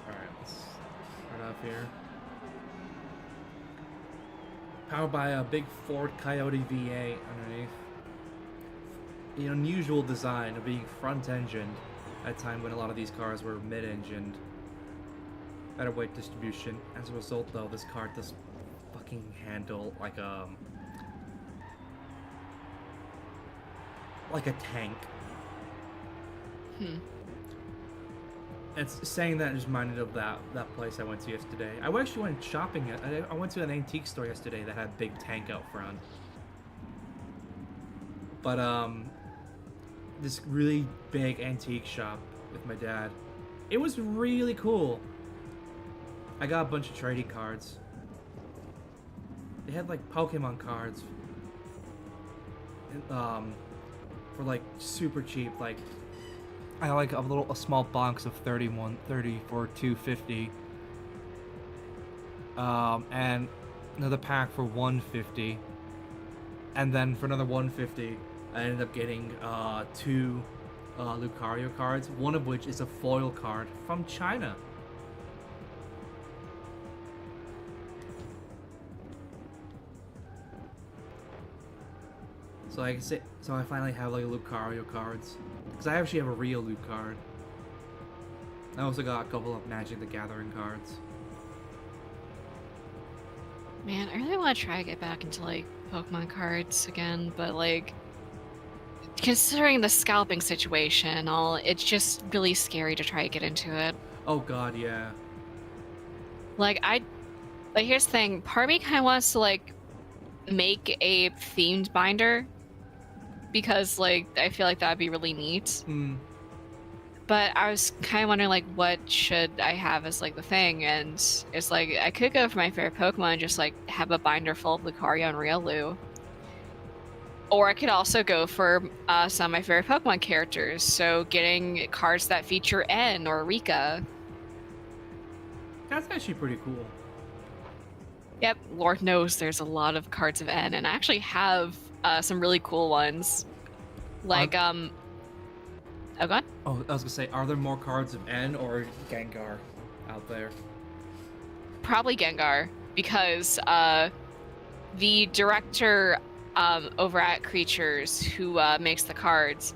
Alright, let's start off here. Powered by a big Ford Coyote V8 underneath. The unusual design of being front-engined at a time when a lot of these cars were mid-engined. Better weight distribution. As a result, though, this car does fucking handle like a tank. It's saying that just reminded of that place I went to yesterday. I actually went shopping. I went to an antique store yesterday that had a big tank out front. But this really big antique shop with my dad. It was really cool. I got a bunch of trading cards. They had like Pokemon cards. For like super cheap. Like I like a small box of 30 for $2.50. And another pack for $1.50. And then for another $1.50, I ended up getting 2 Lucario cards, one of which is a foil card from China. So I can say, so I finally have like Lucario cards, because I actually have a real Luke card. I also got a couple of Magic the Gathering cards. Man, I really want to try to get back into like Pokemon cards again, but like considering the scalping situation and all, it's just really scary to try to get into it. Oh god, yeah. Like here's the thing, part of me kind of wants to like make a themed binder, because like I feel like that'd be really neat. But I was kind of wondering like what should I have as like the thing, and it's like I could go for my favorite Pokemon and just like have a binder full of Lucario and Riolu. Or I could also go for some of my favorite Pokemon characters, so getting cards that feature N or Rika. That's actually pretty cool. Yep, Lord knows there's a lot of cards of N, and I actually have some really cool ones. Like, oh, God? Oh, I was gonna say, are there more cards of N or Gengar out there? Probably Gengar, because the director over at Creatures, who makes the cards,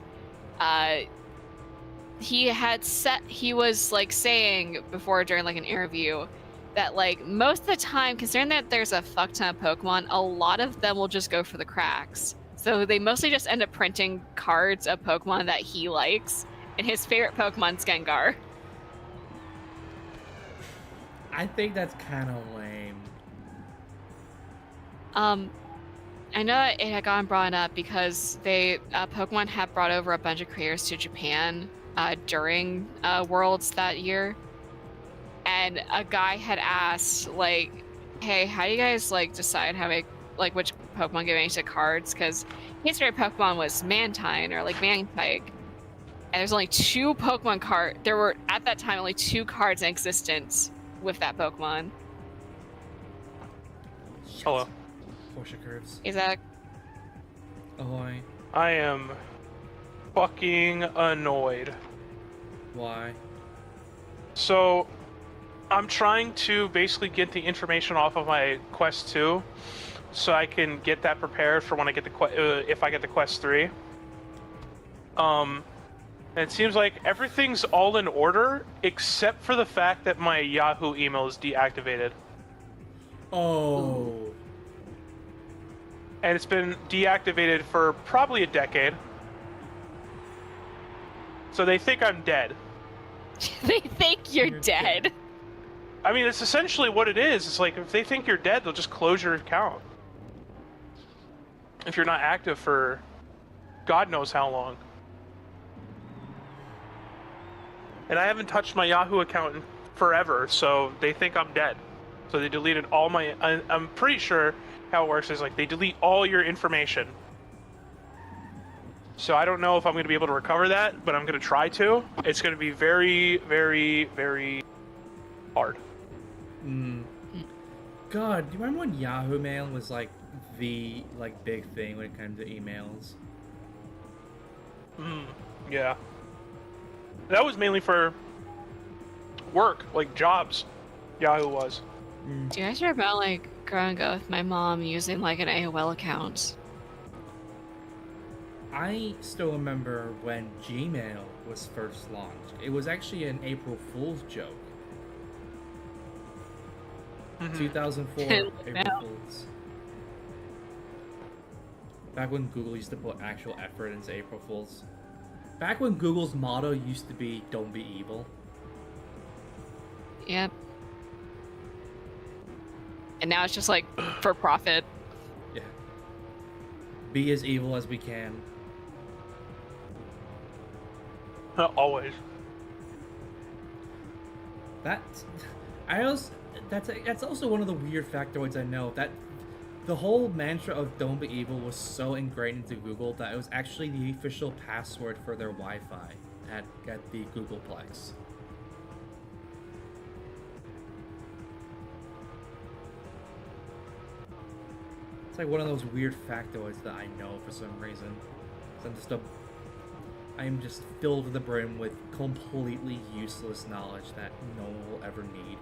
he was like saying before during like an interview that like most of the time, considering that there's a fuck ton of Pokemon, a lot of them will just go for the cracks. So they mostly just end up printing cards of Pokemon that he likes, and his favorite Pokemon's Gengar. I think that's kind of lame. I know it had gotten brought up because Pokemon had brought over a bunch of creators to Japan during Worlds that year. And a guy had asked, like, hey, how do you guys, like, decide how to, like, which Pokemon get into cards? Because his favorite Pokemon was Mantine, or, like, Mantike. And there's only 2 Pokemon cards. There were, at that time, only 2 cards in existence with that Pokemon. Hello. Porsche curves. Is that... Ahoy. I am fucking annoyed. Why? So, I'm trying to basically get the information off of my Quest 2, so I can get that prepared for when I get the if I get the Quest 3. And it seems like everything's all in order, except for the fact that my Yahoo email is deactivated. Oh. And it's been deactivated for probably a decade. So they think I'm dead. They think you're dead. I mean, it's essentially what it is. It's like, if they think you're dead, they'll just close your account. If you're not active for God knows how long. And I haven't touched my Yahoo account in forever, so they think I'm dead. So So they deleted all my. I'm pretty sure how it works is like they delete all your information. So I don't know if I'm going to be able to recover that, but I'm going to try to. It's going to be very, very, very hard. God, do you remember when Yahoo Mail was like the big thing when it came to emails? Yeah. That was mainly for work, like jobs. Yahoo was. Do you guys remember about like growing up with my mom using like an AOL account? I still remember when Gmail was first launched. It was actually an April Fool's joke. 2004 April Fools. Back when Google used to put actual effort into April Fools. Back when Google's motto used to be "Don't be evil." Yep. And now it's just like for profit. Yeah. Be as evil as we can. Always. That's also one of the weird factoids I know, that the whole mantra of "Don't be evil" was so ingrained into Google that it was actually the official password for their Wi-Fi at the Googleplex. It's like one of those weird factoids that I know for some reason. I am just filled to the brim with completely useless knowledge that no one will ever need.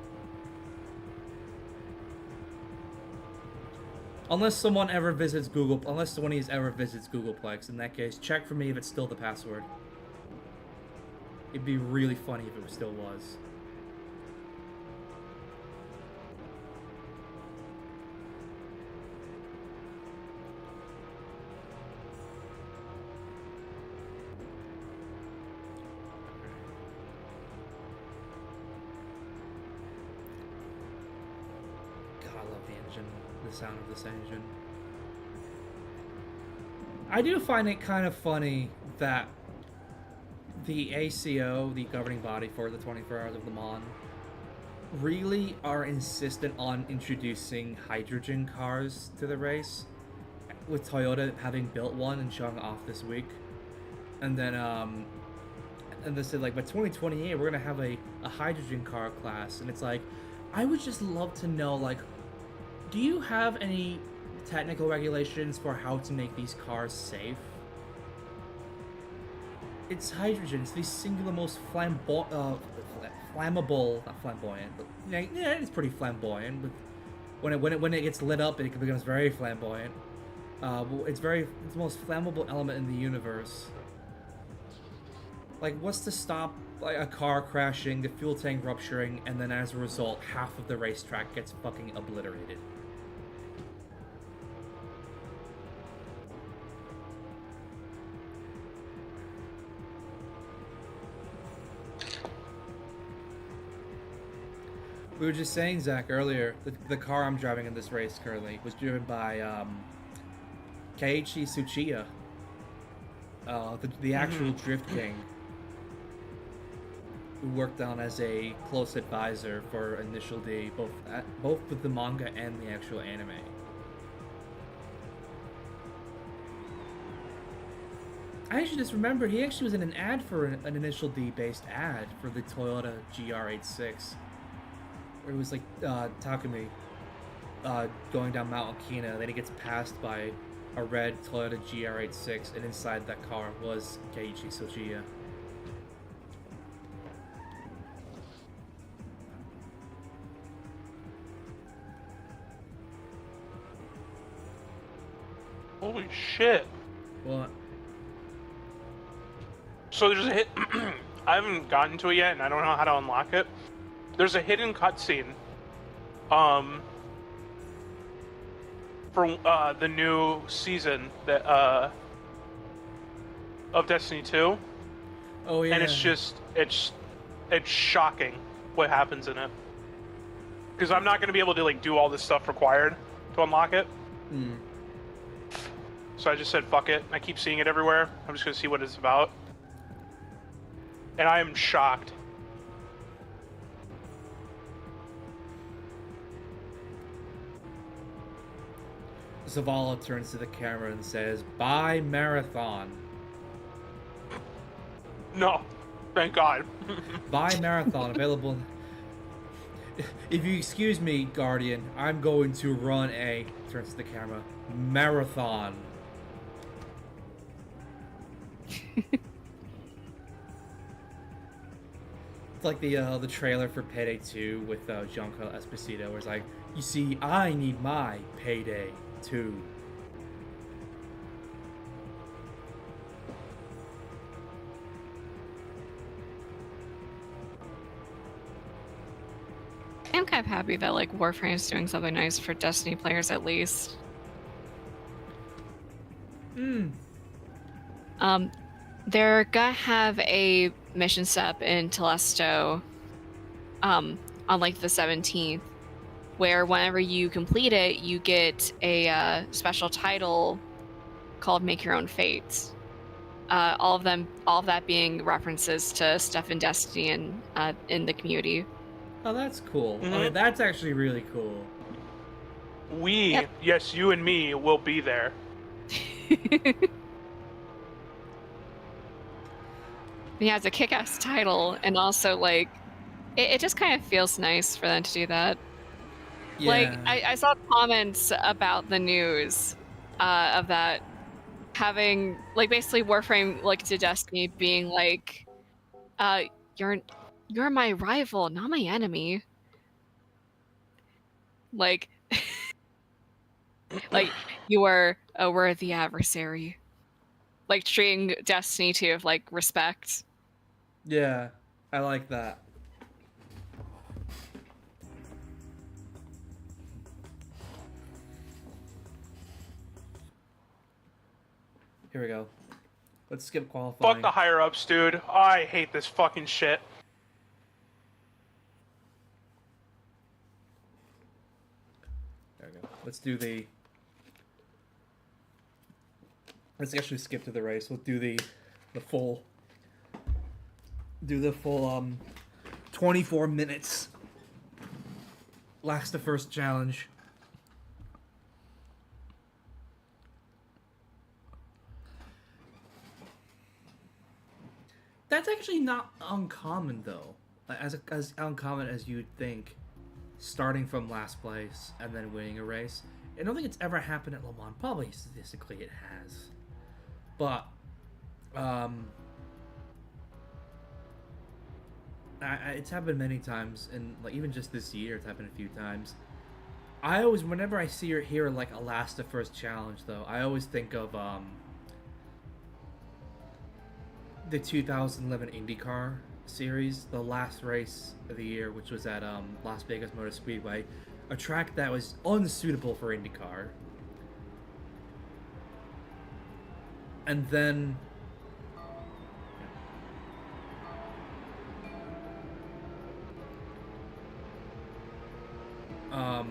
Unless someone ever visits unless one of these ever visits Googleplex, in that case, check for me if it's still the password. It'd be really funny if it still was. The sound of this engine. I do find it kind of funny that the ACO, the governing body for the 24 Hours of Le Mans, really are insistent on introducing hydrogen cars to the race, with Toyota having built one and showing off this week. And then and they said like by 2028 we're gonna have a hydrogen car class, and it's like, I would just love to know, like, do you have any technical regulations for how to make these cars safe? It's hydrogen. It's the singular most flammable, not flamboyant, but yeah, it's pretty flamboyant. But when it gets lit up, it becomes very flamboyant. It's the most flammable element in the universe. Like, what's to stop like a car crashing, the fuel tank rupturing, and then as a result, half of the racetrack gets fucking obliterated? We were just saying, Zach, earlier, the car I'm driving in this race currently was driven by Keiichi Tsuchiya, the actual Drift King, who worked on as a close advisor for Initial D, both with the manga and the actual anime. I actually just remembered he actually was in an ad for an Initial D based ad for the Toyota GR86. Where it was like Takumi going down Mount Okina, then he gets passed by a red Toyota GR86, and inside that car was Keiichi Tsuchiya. Holy shit. What? So there's a hit. I haven't gotten to it yet, and I don't know how to unlock it. There's a hidden cutscene for the new season that of Destiny 2. Oh yeah. And it's shocking what happens in it. Because I'm not going to be able to like do all this stuff required to unlock it. So I just said fuck it. I keep seeing it everywhere. I'm just going to see what it's about. And I am shocked. Zavala turns to the camera and says, "Bye, Marathon." No, thank God. Bye, Marathon. Available. If you excuse me, Guardian, I'm going to run a, turns to the camera, marathon. It's like the trailer for Payday 2 with Giancarlo Esposito, where it's like, you see, I need my Payday 2. I'm kind of happy that like Warframe is doing something nice for Destiny players at least. They're gonna have a mission step in Telesto on like the 17th, where whenever you complete it, you get a special title called Make Your Own Fate. All of that being references to stuff in Destiny and in the community. Oh, that's cool. Mhm. Okay, that's actually really cool. We, yes, you and me, will be there. Yeah, it's a kick-ass title, and also like it just kind of feels nice for them to do that. Yeah. Like I saw comments about the news of that having like basically Warframe like to Destiny being like, you're my rival, not my enemy. Like, like you are a worthy adversary. Like treating Destiny 2 with like respect. Yeah, I like that. Here we go. Let's skip qualifying. Fuck the higher ups, dude. I hate this fucking shit. There we go. Let's do the. Let's actually skip to the race. We'll do the full. Do the full 24 minutes. Last the first challenge. That's actually not uncommon though. As uncommon as you'd think. Starting from last place and then winning a race. I don't think it's ever happened at Le Mans. Probably statistically it has. But it's happened many times, and like even just this year it's happened a few times. I always, whenever I see or hear like a last to first challenge though, I always think of the 2011 IndyCar series, the last race of the year, which was at Las Vegas Motor Speedway, a track that was unsuitable for IndyCar. And then a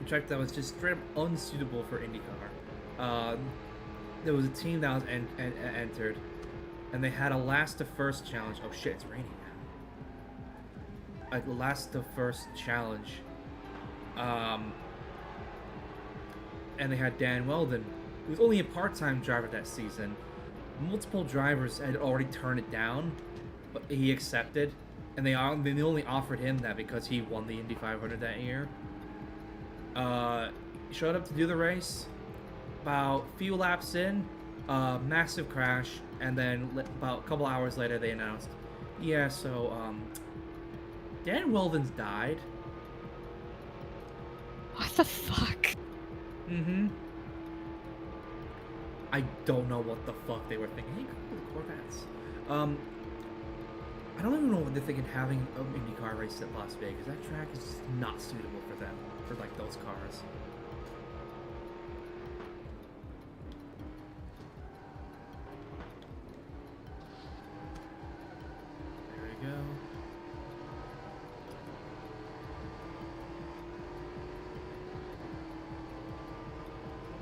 track that was just straight up unsuitable for IndyCar. There was a team that was entered, and they had a last to first challenge. Oh shit, it's raining now. A last to first challenge. And they had Dan Weldon, who was only a part-time driver that season. Multiple drivers had already turned it down, but he accepted, and they only offered him that because he won the Indy 500 that year. Showed up to do the race. About a few laps in, massive crash, and then about a couple hours later they announced, yeah, so Dan Weldon's died. What the fuck? Mm-hmm. I don't know what the fuck they were thinking. Hey, cool, the Corvettes. I don't even know what they're thinking having an IndyCar race at Las Vegas. That track is just not suitable for them, for like those cars. There we go.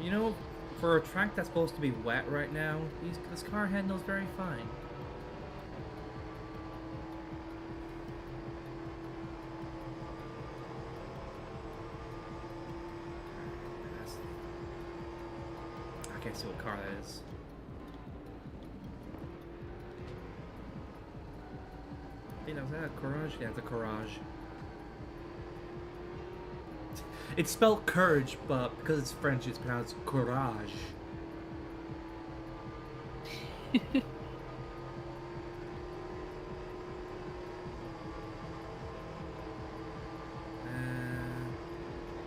You know, for a track that's supposed to be wet right now, this car handles very fine. can't see what car that is. Is that a Courage? Yeah, it's a Courage. It's spelled courage, but because it's French, it's pronounced Courage.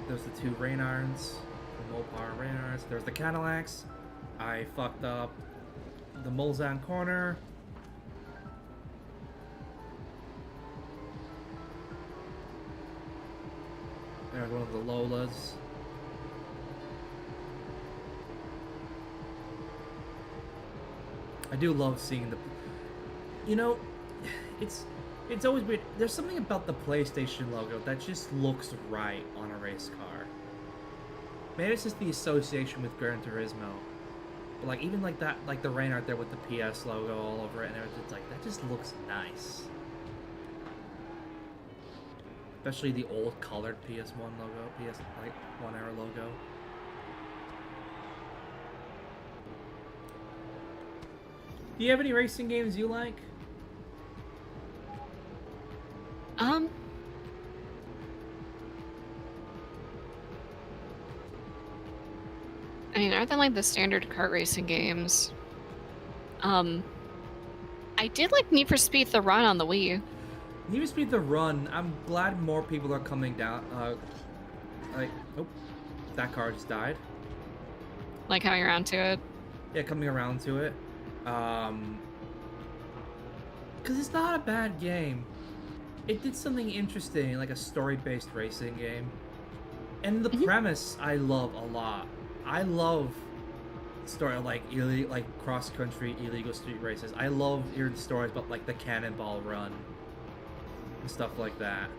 There's the two rain irons, the Mopar rain irons. There's the Cadillacs. I fucked up the Mulzan corner. There's one of the Lolas. I do love seeing the... You know, it's always weird. There's something about the PlayStation logo that just looks right on a race car. Maybe it's just the association with Gran Turismo. But like even like that, like the rain art there with the PS logo all over it and everything, it's like that just looks nice. Especially the old colored PS1 logo, PS like 1 era logo. Do you have any racing games you like? I mean, other than like the standard kart racing games, I did like Need for Speed The Run on the Wii. Need for Speed The Run, I'm glad more people are coming down, like, oh, that car just died. Like coming around to it. Yeah, coming around to it. Because it's not a bad game. It did something interesting, like a story-based racing game. And the premise I love a lot. I love story like cross-country illegal street races. I love hearing stories about like the Cannonball Run and stuff like that.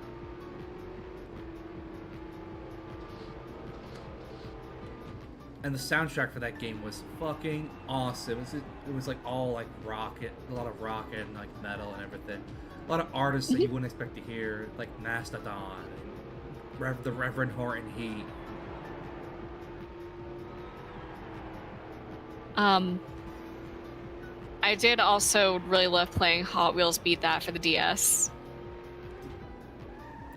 And the soundtrack for that game was fucking awesome. It was like all like rocket, a lot of rocket and like metal and everything. A lot of artists that you wouldn't expect to hear, like Mastodon, and the Reverend Horton Heat. I did also really love playing Hot Wheels Beat That for the DS.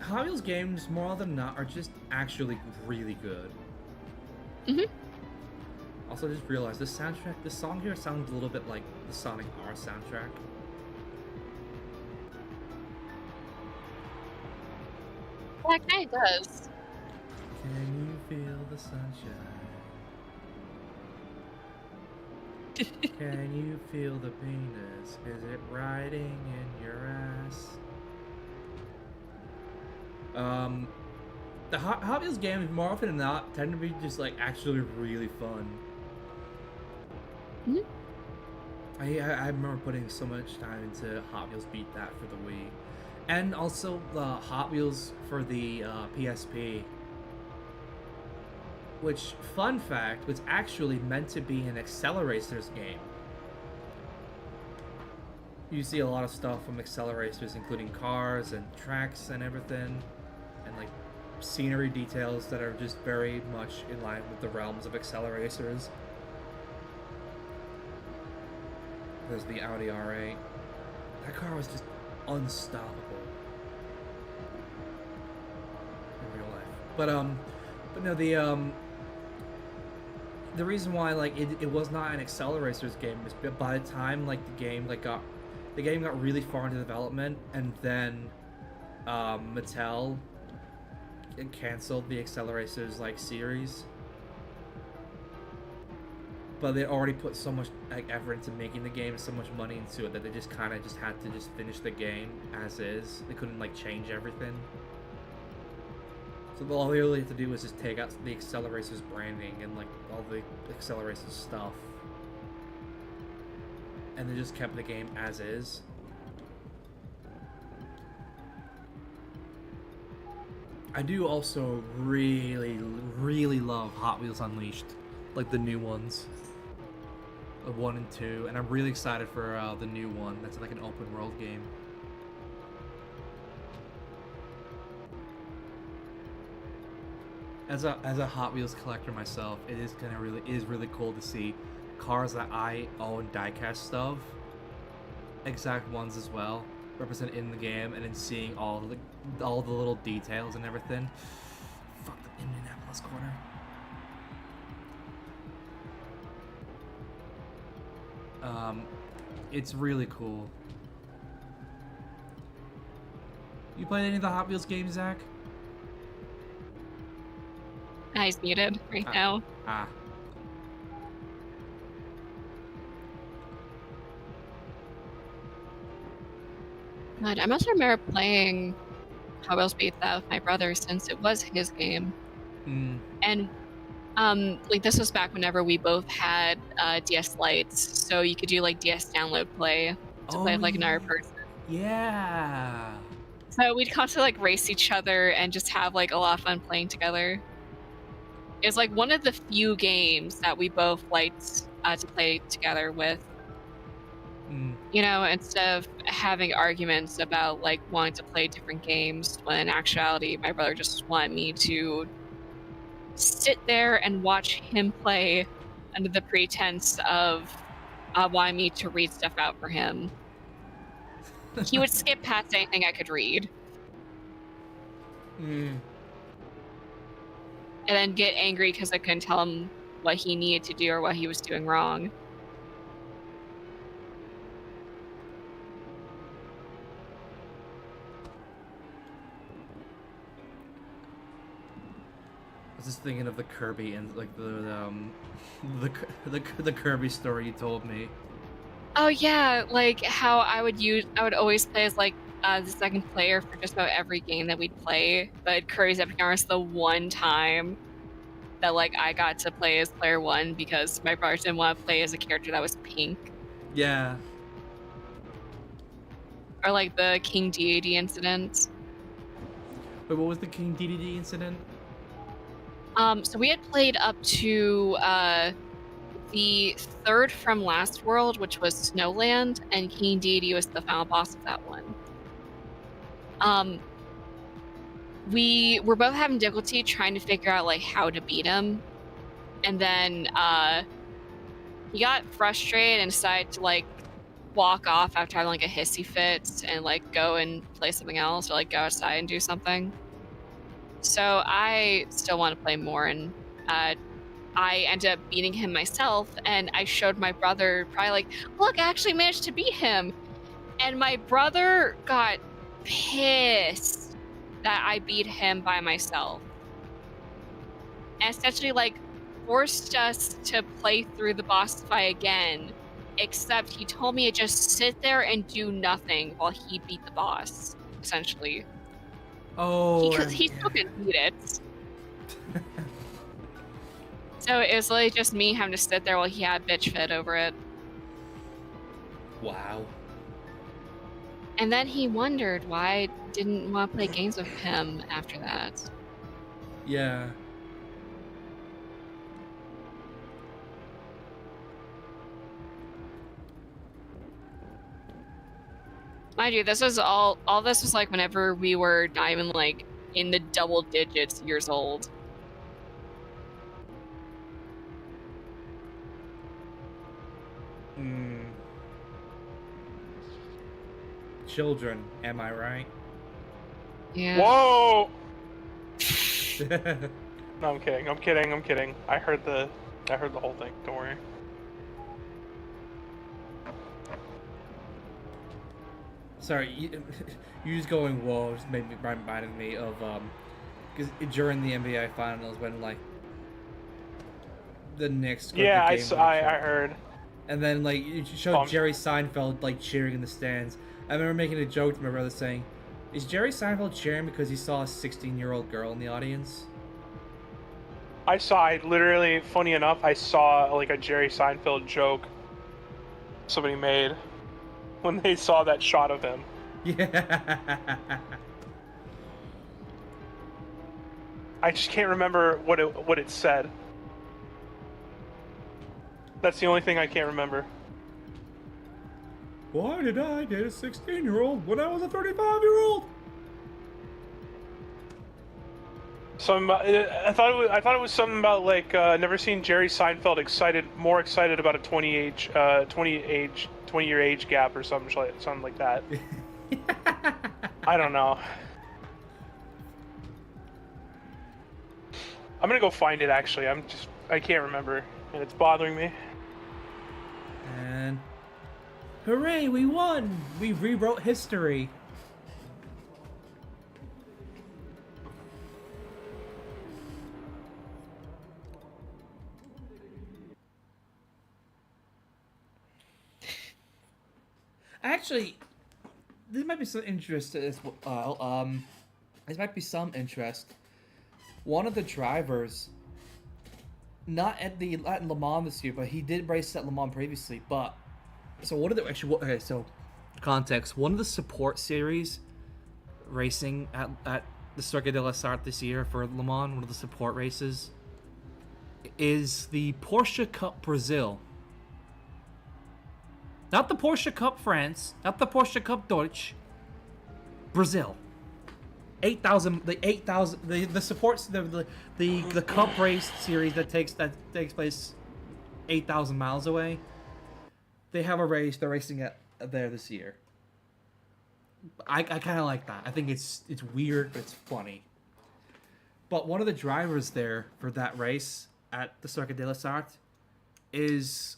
Hot Wheels games, more than not, are just actually really good. Also, just realized this soundtrack, this song here sounds a little bit like the Sonic R soundtrack. Yeah, it kind of does. Can you feel the sunshine? Can you feel the penis? Is it riding in your ass? The Hot Wheels games, more often than not, tend to be just like actually really fun. I remember putting so much time into Hot Wheels Beat That for the Wii, and also the Hot Wheels for the PSP. Which, fun fact, was actually meant to be an Acceleracers game. You see a lot of stuff from Acceleracers, including cars and tracks and everything, and like scenery details that are just very much in line with the realms of Acceleracers. There's the Audi R8. That car was just unstoppable in real life. But no, the reason why like it was not an Acceleracers game is by the time like the game got really far into development, and then Mattel canceled the Acceleracers like series. But they already put so much like effort into making the game and so much money into it that they just kind of just had to just finish the game as is. They couldn't like change everything. So all they really had to do was just take out the Acceleracers branding and like all the Acceleracers stuff, and they just kept the game as is. I do also really, really love Hot Wheels Unleashed, like the new ones, 1 and 2, and I'm really excited for the new one. That's like an open world game. As a Hot Wheels collector myself, it is really cool to see cars that I own diecast of, exact ones as well, represented in the game, and then seeing all the little details and everything. Fuck the Indianapolis corner. It's really cool. You played any of the Hot Wheels games, Zach? He's muted right now. Ah. God, I must remember playing Hot Wheels Beat That with my brother since it was his game. And like this was back whenever we both had DS Lites, so you could do like DS download play to play with like another person. Yeah. So we'd constantly like race each other and just have like a lot of fun playing together. It's like one of the few games that we both liked to play together with. You know, instead of having arguments about like wanting to play different games, when in actuality my brother just wanted me to sit there and watch him play under the pretense of wanting me to read stuff out for him. He would skip past anything I could read. And then get angry because I couldn't tell him what he needed to do or what he was doing wrong. I was just thinking of the Kirby and like the Kirby story you told me. Oh yeah, like how I would always play as like the second player for just about every game that we'd play, but Kirby's Epic Yarn was the one time that like I got to play as player one because my brother didn't want to play as a character that was pink. Yeah. Or like the King Deity incident. Wait, what was the King DDD incident? So we had played up to the third from Last World, which was Snowland, and King Deity was the final boss of that one. We were both having difficulty trying to figure out like how to beat him, and then he got frustrated and decided to like walk off after having like a hissy fit and like go and play something else or like go outside and do something. So I still want to play more, and I ended up beating him myself, and I showed my brother, probably like, look, I actually managed to beat him. And my brother got pissed that I beat him by myself. And essentially like forced us to play through the boss fight again, except he told me to just sit there and do nothing while he beat the boss, essentially. Oh, Because he still couldn't beat it. So it was really just me having to sit there while he had bitch fit over it. wow. And then he wondered why I didn't want to play games with him after that. Yeah. Mind you, this was all this was like whenever we were not even like in the double digits years old. Children, am I right? Yeah. Whoa! No, I'm kidding. I heard the whole thing. Don't worry. Sorry, you just going whoa just made me reminded me of because during the NBA finals when like the Knicks scored Yeah, the game I heard. and then like you showed Jerry Seinfeld like cheering in the stands. I remember making a joke to my brother saying, "Is Jerry Seinfeld cheering because he saw a 16-year-old girl in the audience?" I literally, funny enough, I saw like a Jerry Seinfeld joke somebody made when they saw that shot of him. Yeah. I just can't remember what it said. That's the only thing I can't remember. Why did I date a 16-year-old when I was a 35-year-old? Some I thought it was something about like never seen Jerry Seinfeld more excited about a 20-year age gap or something like that. I don't know. I'm gonna go find it actually. I can't remember and it's bothering me. And hooray, we won! We rewrote history. Actually, there might be some interest as well. There might be some interest. One of the drivers, not at Le Mans this year, but he did race at Le Mans previously. But so one of the okay, so context. One of the support series racing at the Circuit de la Sarthe this year for Le Mans, one of the support races, is the Porsche Cup Brazil. Not the Porsche Cup France, not the Porsche Cup Deutsch. Brazil. 8,000. The supports the Cup race series that takes place 8,000 miles away. They have a race. They're racing at there this year. I kind of like that. I think it's weird, but it's funny. But one of the drivers there for that race at the Circuit de la Sarthe is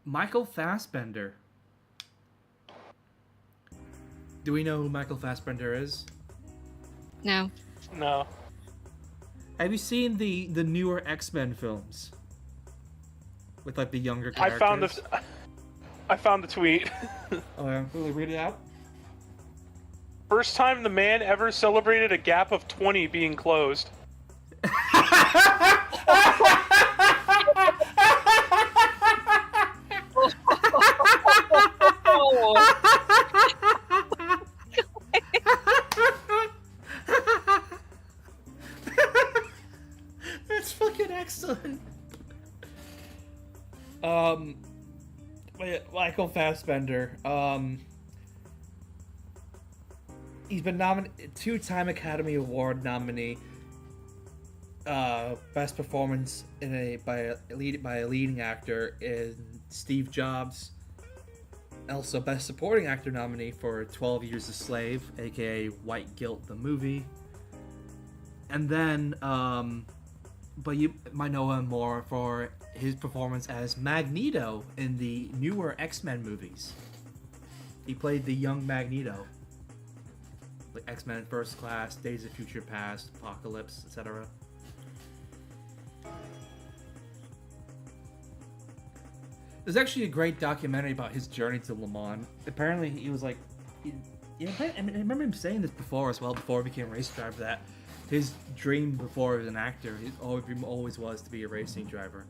Michael Fassbender. Do we know who Michael Fassbender is? No. No. Have you seen the newer X-Men films? With like the younger characters? I found the tweet. Oh yeah, will we read it out? First time the man ever celebrated a gap of 20 being closed. That's fucking excellent. Michael Fassbender. He's been nominated, two-time Academy Award nominee. Best performance by a leading actor in Steve Jobs. Also, Best Supporting Actor nominee for 12 Years a Slave, aka White Guilt, the movie. And then, but you might know him more for his performance as Magneto in the newer X-Men movies. He played the young Magneto. Like X-Men First Class, Days of Future Past, Apocalypse, etc. There's actually a great documentary about his journey to Le Mans. Apparently, he was like, I remember him saying this before as well, before he became a race driver, that his dream before he was an actor, his dream always was to be a racing driver.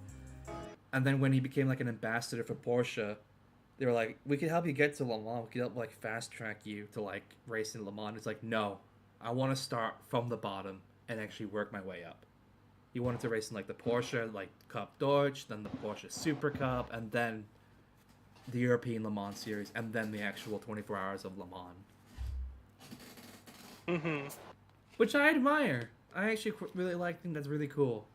And then when he became like an ambassador for Porsche, they were like, we can help you get to Le Mans. We can help like fast track you to like racing Le Mans. It's like, no, I want to start from the bottom and actually work my way up. He wanted to race in like the Porsche like Cup Deutsch, then the Porsche Super Cup, and then the European Le Mans series, and then the actual 24 Hours of Le Mans. Mm-hmm. Which I admire. I actually really think that's really cool.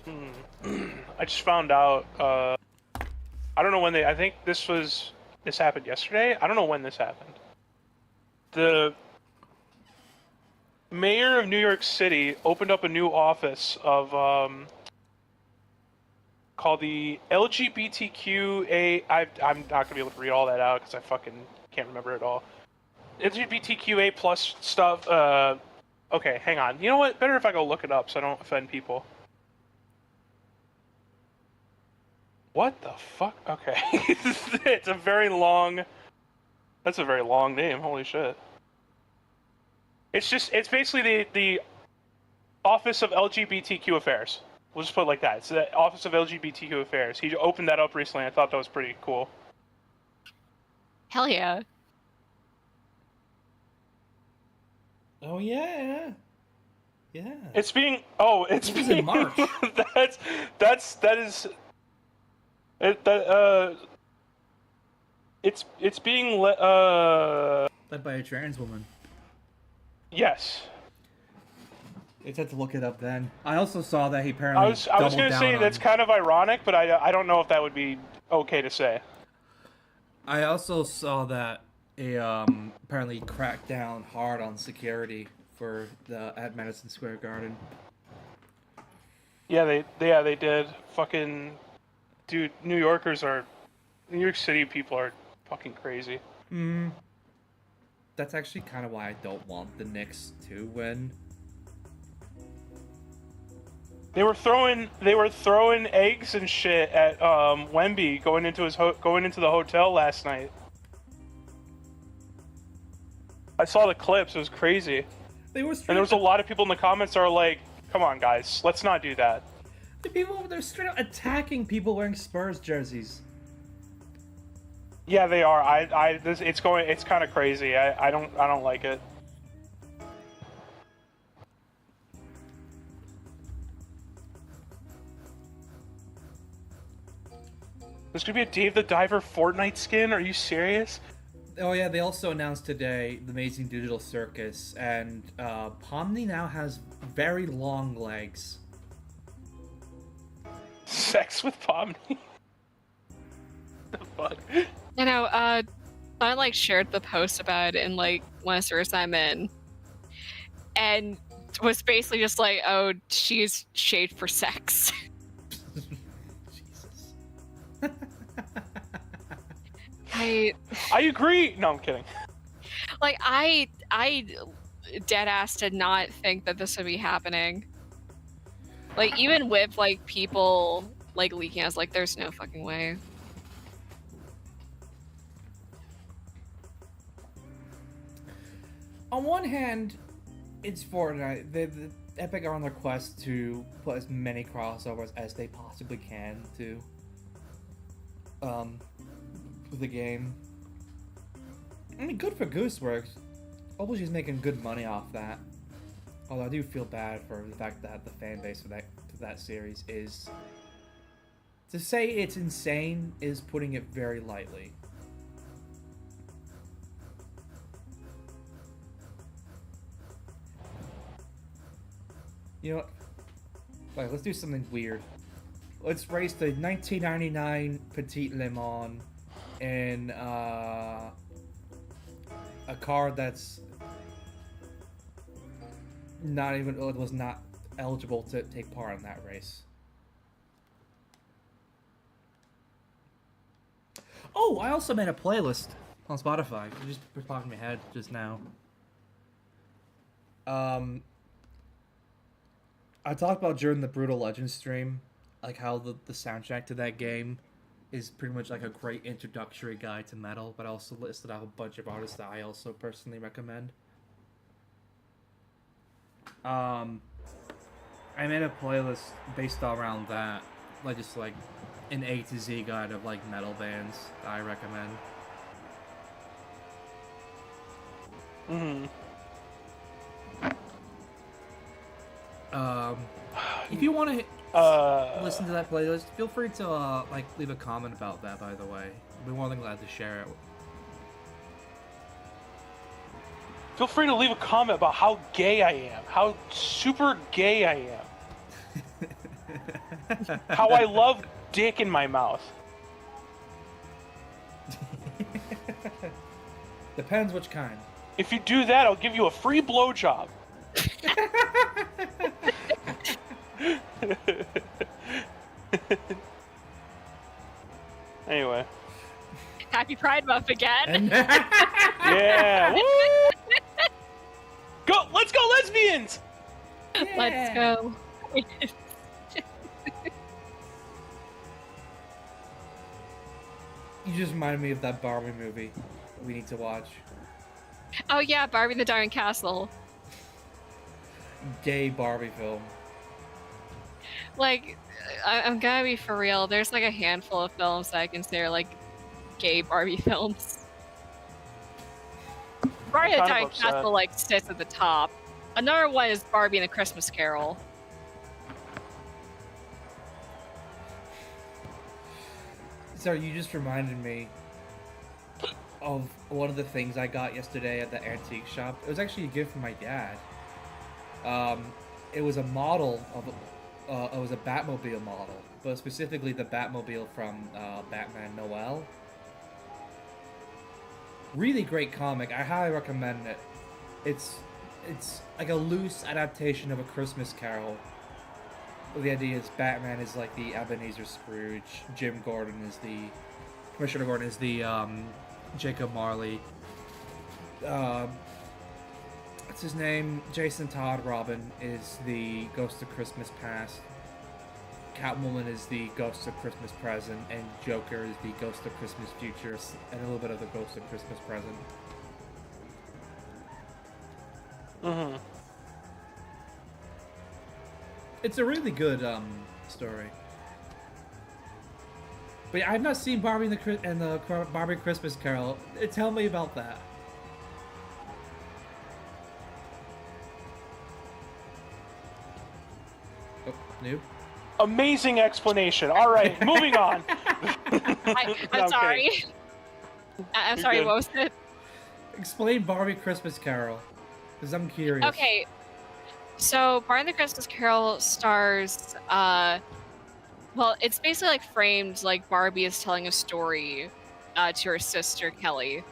I just found out, I don't know when I think this happened yesterday? I don't know when this happened. The mayor of New York City opened up a new office of, called the LGBTQA, I'm not going to be able to read all that out because I fucking can't remember it all. LGBTQA plus stuff, okay, hang on. You know what? Better if I go look it up so I don't offend people. What the fuck? Okay. It's a very long... That's a very long name. Holy shit. It's basically the Office of LGBTQ Affairs. We'll just put it like that. It's the Office of LGBTQ Affairs. He opened that up recently. I thought that was pretty cool. Hell yeah. Oh yeah. Yeah. It's being... Oh, it's This is being... in March. that is... It's being Led by a trans woman. Yes. I just had to look it up then. I also saw that he apparently I was doubled gonna down say on- that's kind of ironic, but I don't know if that would be okay to say. I also saw that he apparently cracked down hard on security for at Madison Square Garden. Yeah, they did. Fucking, dude, New York City people are fucking crazy. That's actually kind of why I don't want the Knicks to win. They were throwing eggs and shit at Wemby going into the hotel last night. I saw the clips. It was crazy. And there was a lot of people in the comments that are like, "Come on, guys, let's not do that." They're straight up attacking people wearing Spurs jerseys. Yeah, they are. It's kind of crazy. I don't like it. There's gonna be a Dave the Diver Fortnite skin. Are you serious? Oh yeah, they also announced today the Amazing Digital Circus, and Pomni now has very long legs. Sex with Pomni. The fuck? You know, I like shared the post about it in like one of the servers I'm in, and was basically just like, "Oh, she's shaped for sex." Jesus. I agree. No, I'm kidding. Like I dead ass did not think that this would be happening. Like even with like people like leaking, I was like, "There's no fucking way." On one hand, it's Fortnite. The Epic are on their quest to put as many crossovers as they possibly can to the game. I mean, good for Gooseworks. Hopefully she's making good money off that. Although I do feel bad for the fact that the fan base for that series is... To say it's insane is putting it very lightly. You know what? Like, let's do something weird. Let's race the 1999 Petite Le Mans in a car that's was not eligible to take part in that race. Oh, I also made a playlist on Spotify. It just popped in my head just now. I talked about during the Brutal Legends stream, like how the soundtrack to that game is pretty much like a great introductory guide to metal, but I also listed out a bunch of artists that I also personally recommend. I made a playlist based around that, like just like an A to Z guide of like metal bands that I recommend. If you want to listen to that playlist, feel free to like leave a comment about that. By the way, I'd be more than glad to share it. Feel free to leave a comment about how gay I am, how super gay I am, how I love dick in my mouth. Depends which kind. If you do that, I'll give you a free blowjob. Anyway. Happy Pride Month again. Yeah. Woo! Go! Let's go, lesbians! Let's go. You just reminded me of that Barbie movie we need to watch. Oh yeah, Barbie and the Diamond Castle. Gay Barbie film. Like, I'm gonna be for real. There's like a handful of films that I consider like gay Barbie films. Barbie and the Diamond Castle like sits at the top. Another one is Barbie and the Christmas Carol. Sorry, you just reminded me of one of the things I got yesterday at the antique shop. It was actually a gift from my dad. It was a model of it was a Batmobile model, but specifically the Batmobile from Batman Noel. Really great comic. I highly recommend it. It's like a loose adaptation of A Christmas Carol. The idea is Batman is like the Ebenezer Scrooge, Commissioner Gordon is the Jacob Marley. What's his name? Jason Todd Robin is the Ghost of Christmas Past. Catwoman is the Ghost of Christmas Present, and Joker is the Ghost of Christmas Future, and a little bit of the Ghost of Christmas Present. Mm-hmm. It's a really good story. But yeah, I've not seen Barbie and the Barbie Christmas Carol. Tell me about that. Oh, noob. Amazing explanation. All right, moving on. I'm sorry. I'm You're sorry, good. what was it? Explain Barbie Christmas Carol, because I'm curious. Okay, so Barbie the Christmas Carol stars, well, it's basically like framed like Barbie is telling a story to her sister Kelly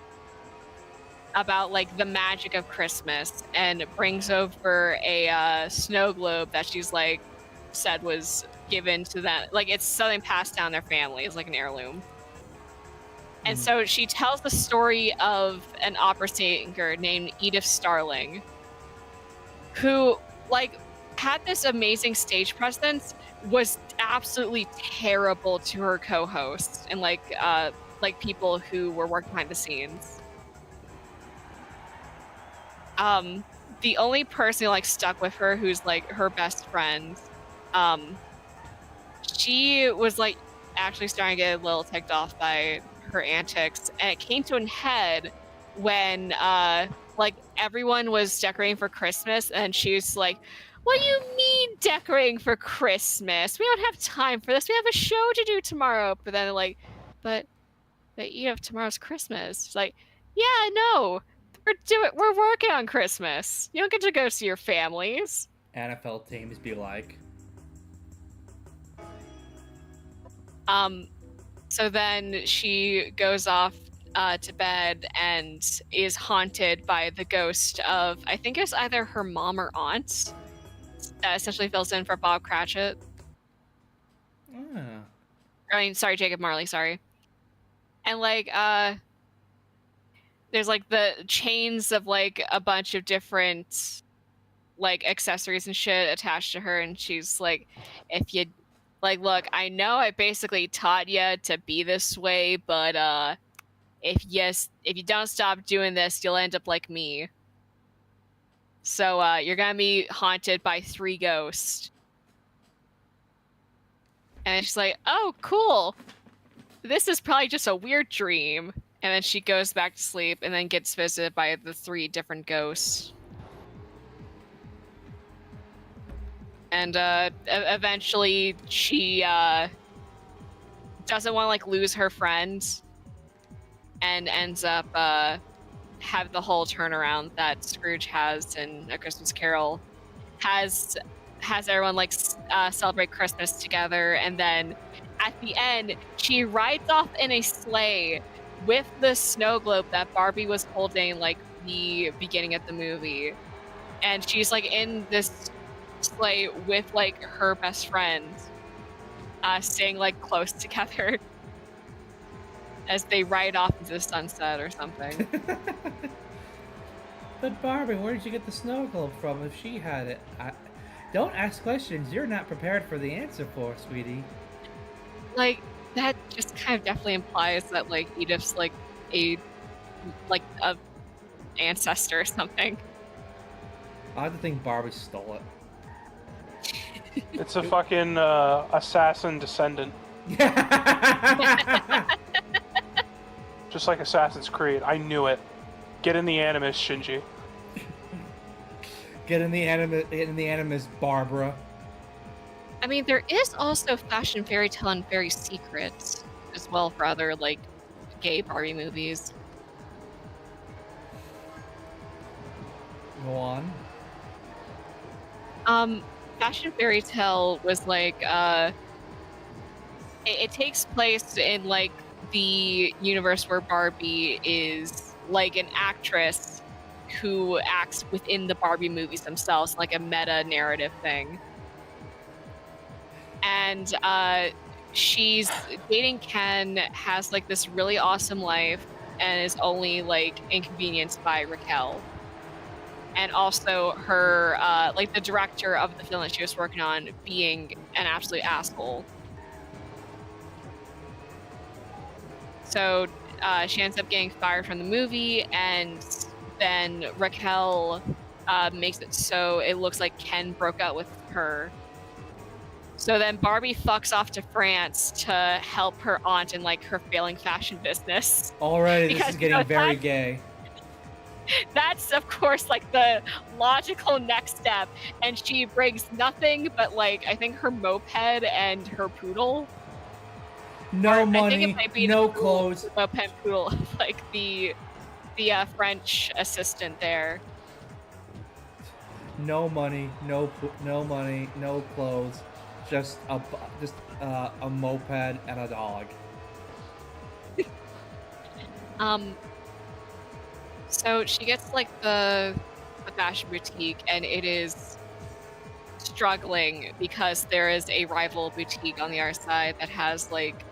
about like the magic of Christmas, and it brings over a snow globe that she's like said was given to them, like it's something passed down their family, it's like an heirloom. And so she tells the story of an opera singer named Edith Starling, who like had this amazing stage presence, was absolutely terrible to her co-hosts and like people who were working behind the scenes. The only person who like stuck with her, who's like her best friend, she was like actually starting to get a little ticked off by her antics, and it came to a head when like everyone was decorating for Christmas, and she was like, "What do you mean decorating for Christmas? We don't have time for this. We have a show to do tomorrow." But then like, but you have tomorrow's Christmas. It's like, yeah, I know. We're working on Christmas. You don't get to go see your families. NFL teams be like. So then she goes off to bed and is haunted by the ghost of, I think it's either her mom or aunt, that essentially fills in for Bob Cratchit. Ah. I mean, sorry, Jacob Marley, sorry. And like, there's like the chains of like a bunch of different like accessories and shit attached to her, and she's like, if you like, look, I know I basically taught you to be this way, but if you don't stop doing this, you'll end up like me. So you're gonna be haunted by 3 ghosts. And she's like, oh, cool. This is probably just a weird dream. And then she goes back to sleep and then gets visited by the 3 different ghosts. And eventually she doesn't want to like lose her friend, and ends up have the whole turnaround that Scrooge has in A Christmas Carol. Has everyone like celebrate Christmas together, and then at the end she rides off in a sleigh with the snow globe that Barbie was holding like the beginning of the movie, and she's like in this sleigh with like her best friend, staying like close together as they ride off into the sunset or something. But Barbie, where did you get the snow globe from if she had it? Don't ask questions you're not prepared for the answer for, sweetie. Like, that just kind of definitely implies that like Edith's like a ancestor or something. I like to think Barbie stole it. It's a fucking assassin descendant. Just like Assassin's Creed. I knew it. Get in the Animus, Shinji. Get in the Animus, Barbara. I mean, there is also Fashion Fairy Tale and Fairy Secrets as well for other like gay Barbie movies. Go on. Fashion Fairy Tale was like, it takes place in like the universe where Barbie is like an actress who acts within the Barbie movies themselves, like a meta narrative thing. And she's dating Ken, has like this really awesome life, and is only like inconvenienced by Raquel. And also her, like the director of the film that she was working on being an absolute asshole. So she ends up getting fired from the movie, and then Raquel makes it so it looks like Ken broke up with her. So then Barbie fucks off to France to help her aunt in like her failing fashion business. Alrighty, this Because, is getting very gay. That's of course like the logical next step, and she brings nothing but like I think her moped and her poodle. No Or money, I think it might be no the clothes. Moped poodle, like the French assistant there. No money, no money, no clothes. Just a moped and a dog. So she gets like the fashion boutique, and it is struggling because there is a rival boutique on the other side that has like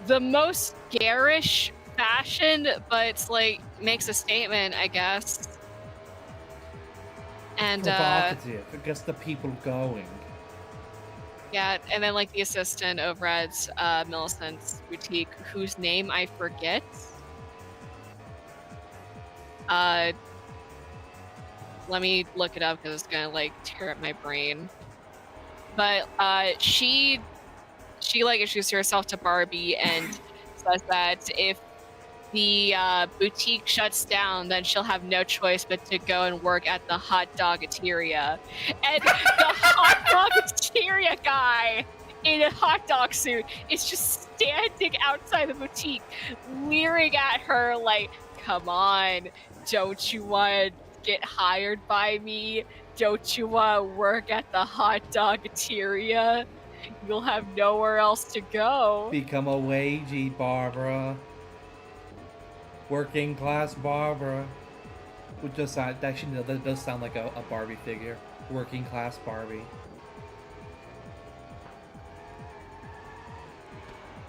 the most garish fashion, but it's like makes a statement, I guess. And provocative. It gets the people going. yeah, and then like the assistant over at Millicent's boutique, whose name I forget. Let me look it up because it's gonna like tear up my brain. But she like introduces herself to Barbie and says that if the boutique shuts down, then she'll have no choice but to go and work at the hot dogateria. And the hot dogateria guy in a hot dog suit is just standing outside the boutique, leering at her like, come on, don't you want to get hired by me? Don't you want to work at the hot dogateria? You'll have nowhere else to go. Become a wagey Barbara. Working class Barbara. Which does sound, actually, no, that does sound like a Barbie figure. Working class Barbie.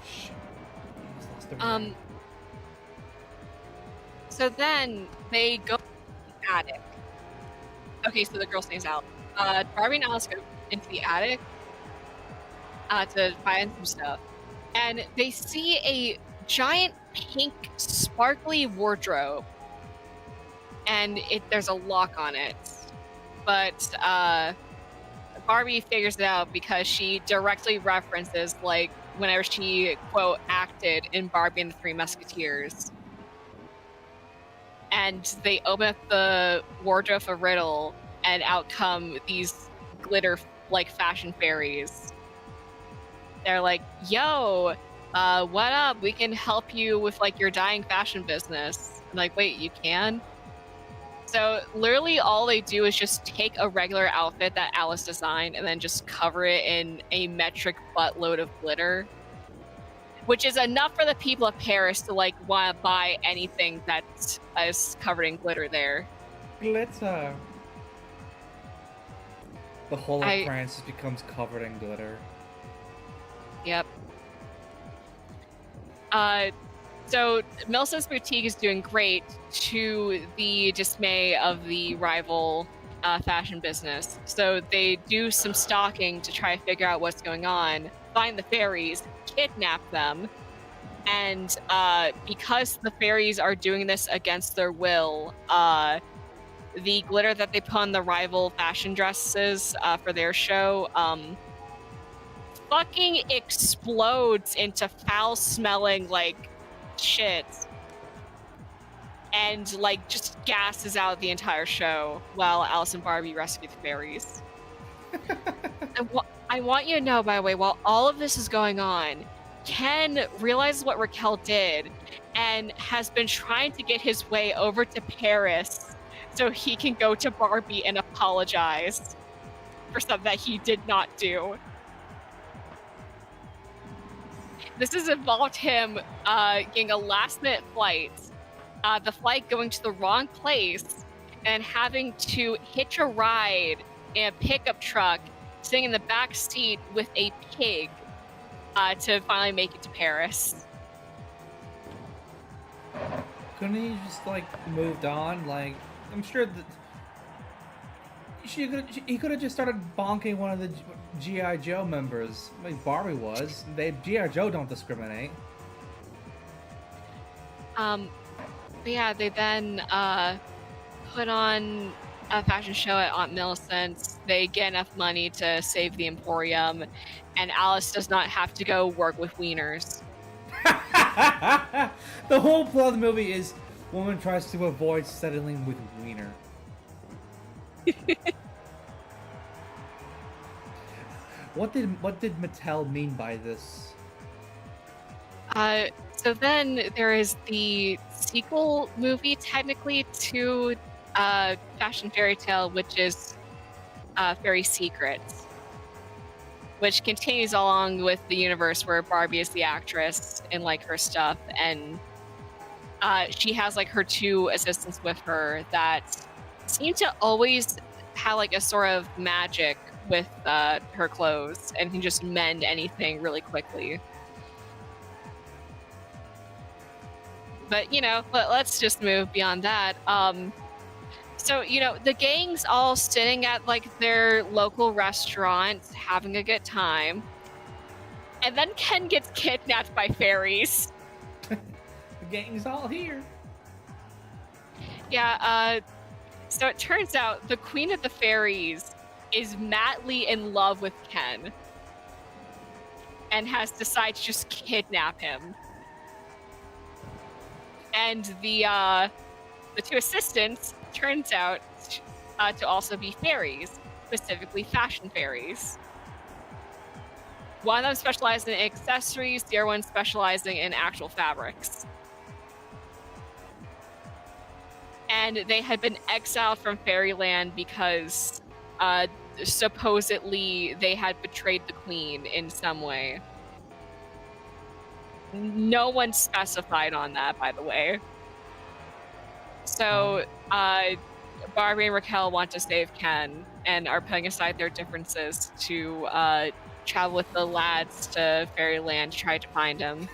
Shh. I almost lost the ring. So then they go to the attic. Okay, so the girl stays out. Barbie and Alice go into the attic to find some stuff. And they see a giant pink sparkly wardrobe. And there's a lock on it. But Barbie figures it out because she directly references, like, whenever she, quote, acted in Barbie and the Three Musketeers. And they open up the wardrobe of Riddle, and out come these glitter, like, fashion fairies. They're like, yo, what up? We can help you with, like, your dying fashion business. I'm like, wait, you can? So literally all they do is just take a regular outfit that Alice designed and then just cover it in a metric buttload of glitter. Which is enough for the people of Paris to like want to buy anything that is covered in glitter there. Glitter. The whole of France just becomes covered in glitter. Yep. So Millicent's boutique is doing great to the dismay of the rival fashion business. So they do some stalking to try to figure out what's going on, find the fairies, kidnap them, and because the fairies are doing this against their will, the glitter that they put on the rival fashion dresses for their show fucking explodes into foul-smelling, like, shit. And, like, just gasses out the entire show while Alice and Barbie rescue the fairies. I want you to know, by the way, while all of this is going on, Ken realizes what Raquel did and has been trying to get his way over to Paris so he can go to Barbie and apologize for something that he did not do. This has involved him getting a last-minute flight, the flight going to the wrong place, and having to hitch a ride in a pickup truck, sitting in the back seat with a pig to finally make it to Paris. Couldn't he just like moved on? Like, I'm sure that he could have just started bonking one of the GI Joe members, like Barbie was. GI Joe don't discriminate. But yeah, they then put on a fashion show at Aunt Millicent's. They get enough money to save the Emporium, and Alice does not have to go work with wieners. The whole plot of the movie is woman tries to avoid settling with wiener. What did Mattel mean by this? So then there is the sequel movie, technically, to Fashion Fairy Tale, which is Fairy Secrets, which continues along with the universe where Barbie is the actress and like her stuff, and she has like her two assistants with her that seem to always have like a sort of magic with her clothes and can just mend anything really quickly. But, you know, let's just move beyond that. So, you know, the gang's all sitting at, like, their local restaurant, having a good time. And then Ken gets kidnapped by fairies. The gang's all here. Yeah, so it turns out the Queen of the Fairies is madly in love with Ken. And has decided to just kidnap him. And the two assistants turns out to also be fairies, specifically fashion fairies. One of them specializing in accessories, the other one specializing in actual fabrics. And they had been exiled from Fairyland because supposedly they had betrayed the queen in some way. No one specified on that, by the way. So, Barbie and Raquel want to save Ken and are putting aside their differences to travel with the lads to Fairyland to try to find him.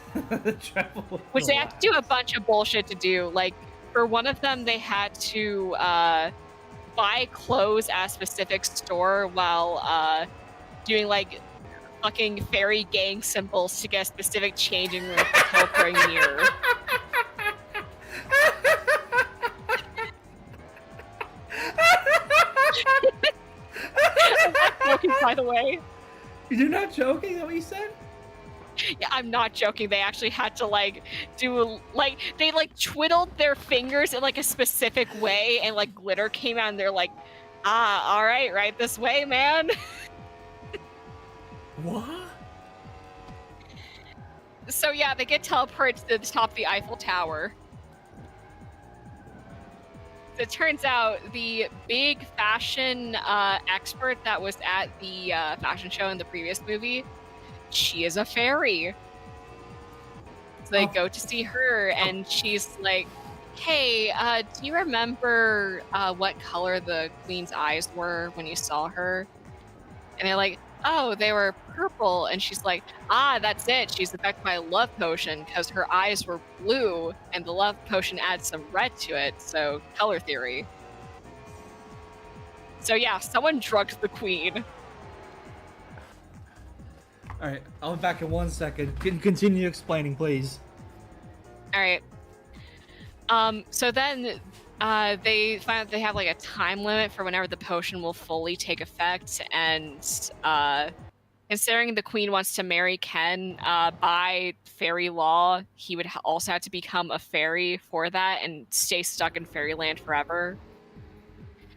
Which they have to do a bunch of bullshit to do. Like, for one of them, they had to buy clothes at a specific store while doing, like, fucking fairy gang symbols to get a specific changing room for teleport mirror. I'm not joking, by the way. You're not joking? Is that what you said? Yeah, I'm not joking. They actually had to, like, do, like, they, like, twiddled their fingers in, like, a specific way, and, like, glitter came out, and they're like, alright, right this way, man. What? So yeah, they get teleported to the top of the Eiffel Tower. It turns out the big fashion expert that was at the fashion show in the previous movie, she is a fairy. So they go to see her, and she's like, hey, do you remember what color the queen's eyes were when you saw her? And they're like, oh, they were purple. And she's like, that's it. She's affected by a love potion because her eyes were blue and the love potion adds some red to it. So color theory. So yeah, someone drugged the queen. All right, I'll be back in 1 second. Continue explaining, please. All right. So then they find out they have like a time limit for whenever the potion will fully take effect, and considering the queen wants to marry Ken, by fairy law, he would also have to become a fairy for that and stay stuck in Fairyland forever.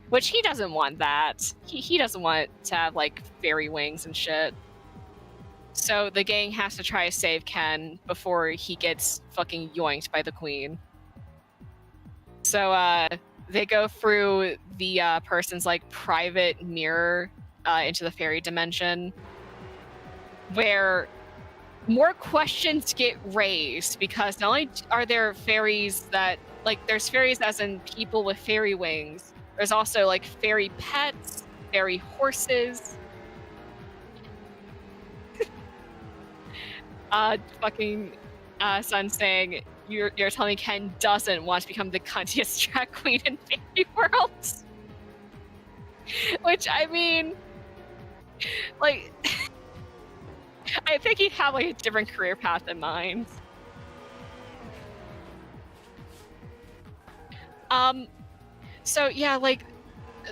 Which he doesn't want that. He doesn't want to have like fairy wings and shit. So the gang has to try to save Ken before he gets fucking yoinked by the queen. So they go through the person's like private mirror into the fairy dimension, where more questions get raised because not only are there fairies that like there's fairies as in people with fairy wings, there's also like fairy pets, fairy horses. Fucking son saying you're telling me Ken doesn't want to become the cuntiest drag queen in fairy worlds. Which I mean, like, I think he'd have like a different career path in mind. So yeah, like,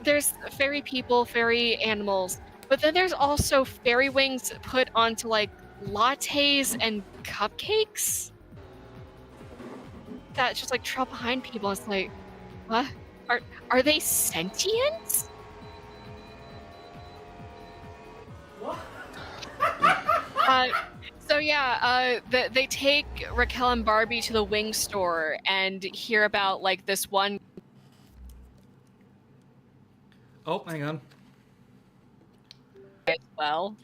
there's fairy people, fairy animals, but then there's also fairy wings put onto like lattes and cupcakes that just like trail behind people. It's like, what? Are they sentient? What? So yeah, they take Raquel and Barbie to the wing store and hear about like this one. Oh, hang on. As well.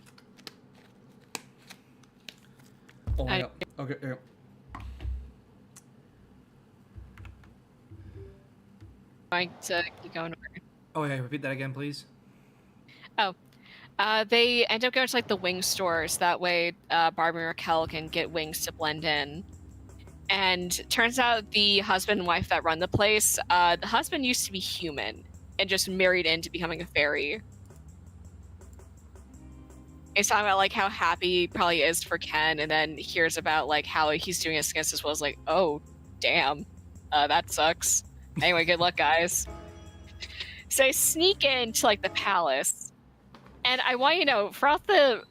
Oh my god. Okay, yeah. Going to keep going. Oh yeah, repeat that again, please. Oh. They end up going to like the wing stores. That way, Barbie and Raquel can get wings to blend in. And turns out the husband and wife that run the place, the husband used to be human and just married into becoming a fairy. He's talking about like how happy he probably is for Ken, and then hears about like how he's doing against his will. Is like, oh, damn, that sucks. Anyway, good luck, guys. So they sneak into like the palace. And I want you to know, throughout the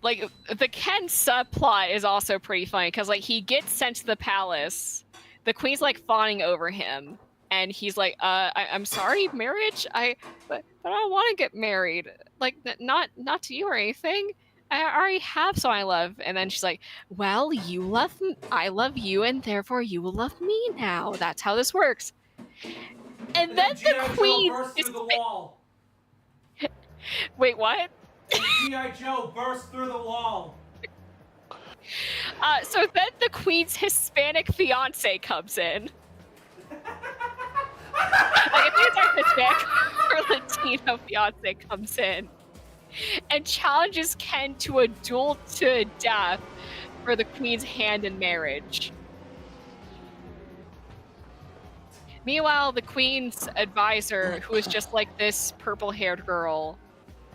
Ken subplot is also pretty funny because like he gets sent to the palace, the queen's like fawning over him, and he's like, I'm sorry, marriage? But I don't want to get married. Like, not to you or anything. I already have someone I love. And then she's like, well, you love me, I love you, and therefore you will love me now. That's how this works. And then the queen burst through the wall. Wait, what? G.I. Joe burst through the wall. So then the queen's Hispanic fiance comes in. Like, if it's our Hispanic or Latino fiance comes in and challenges Ken to a duel to death for the queen's hand in marriage. Meanwhile, the queen's advisor, who is just like this purple-haired girl,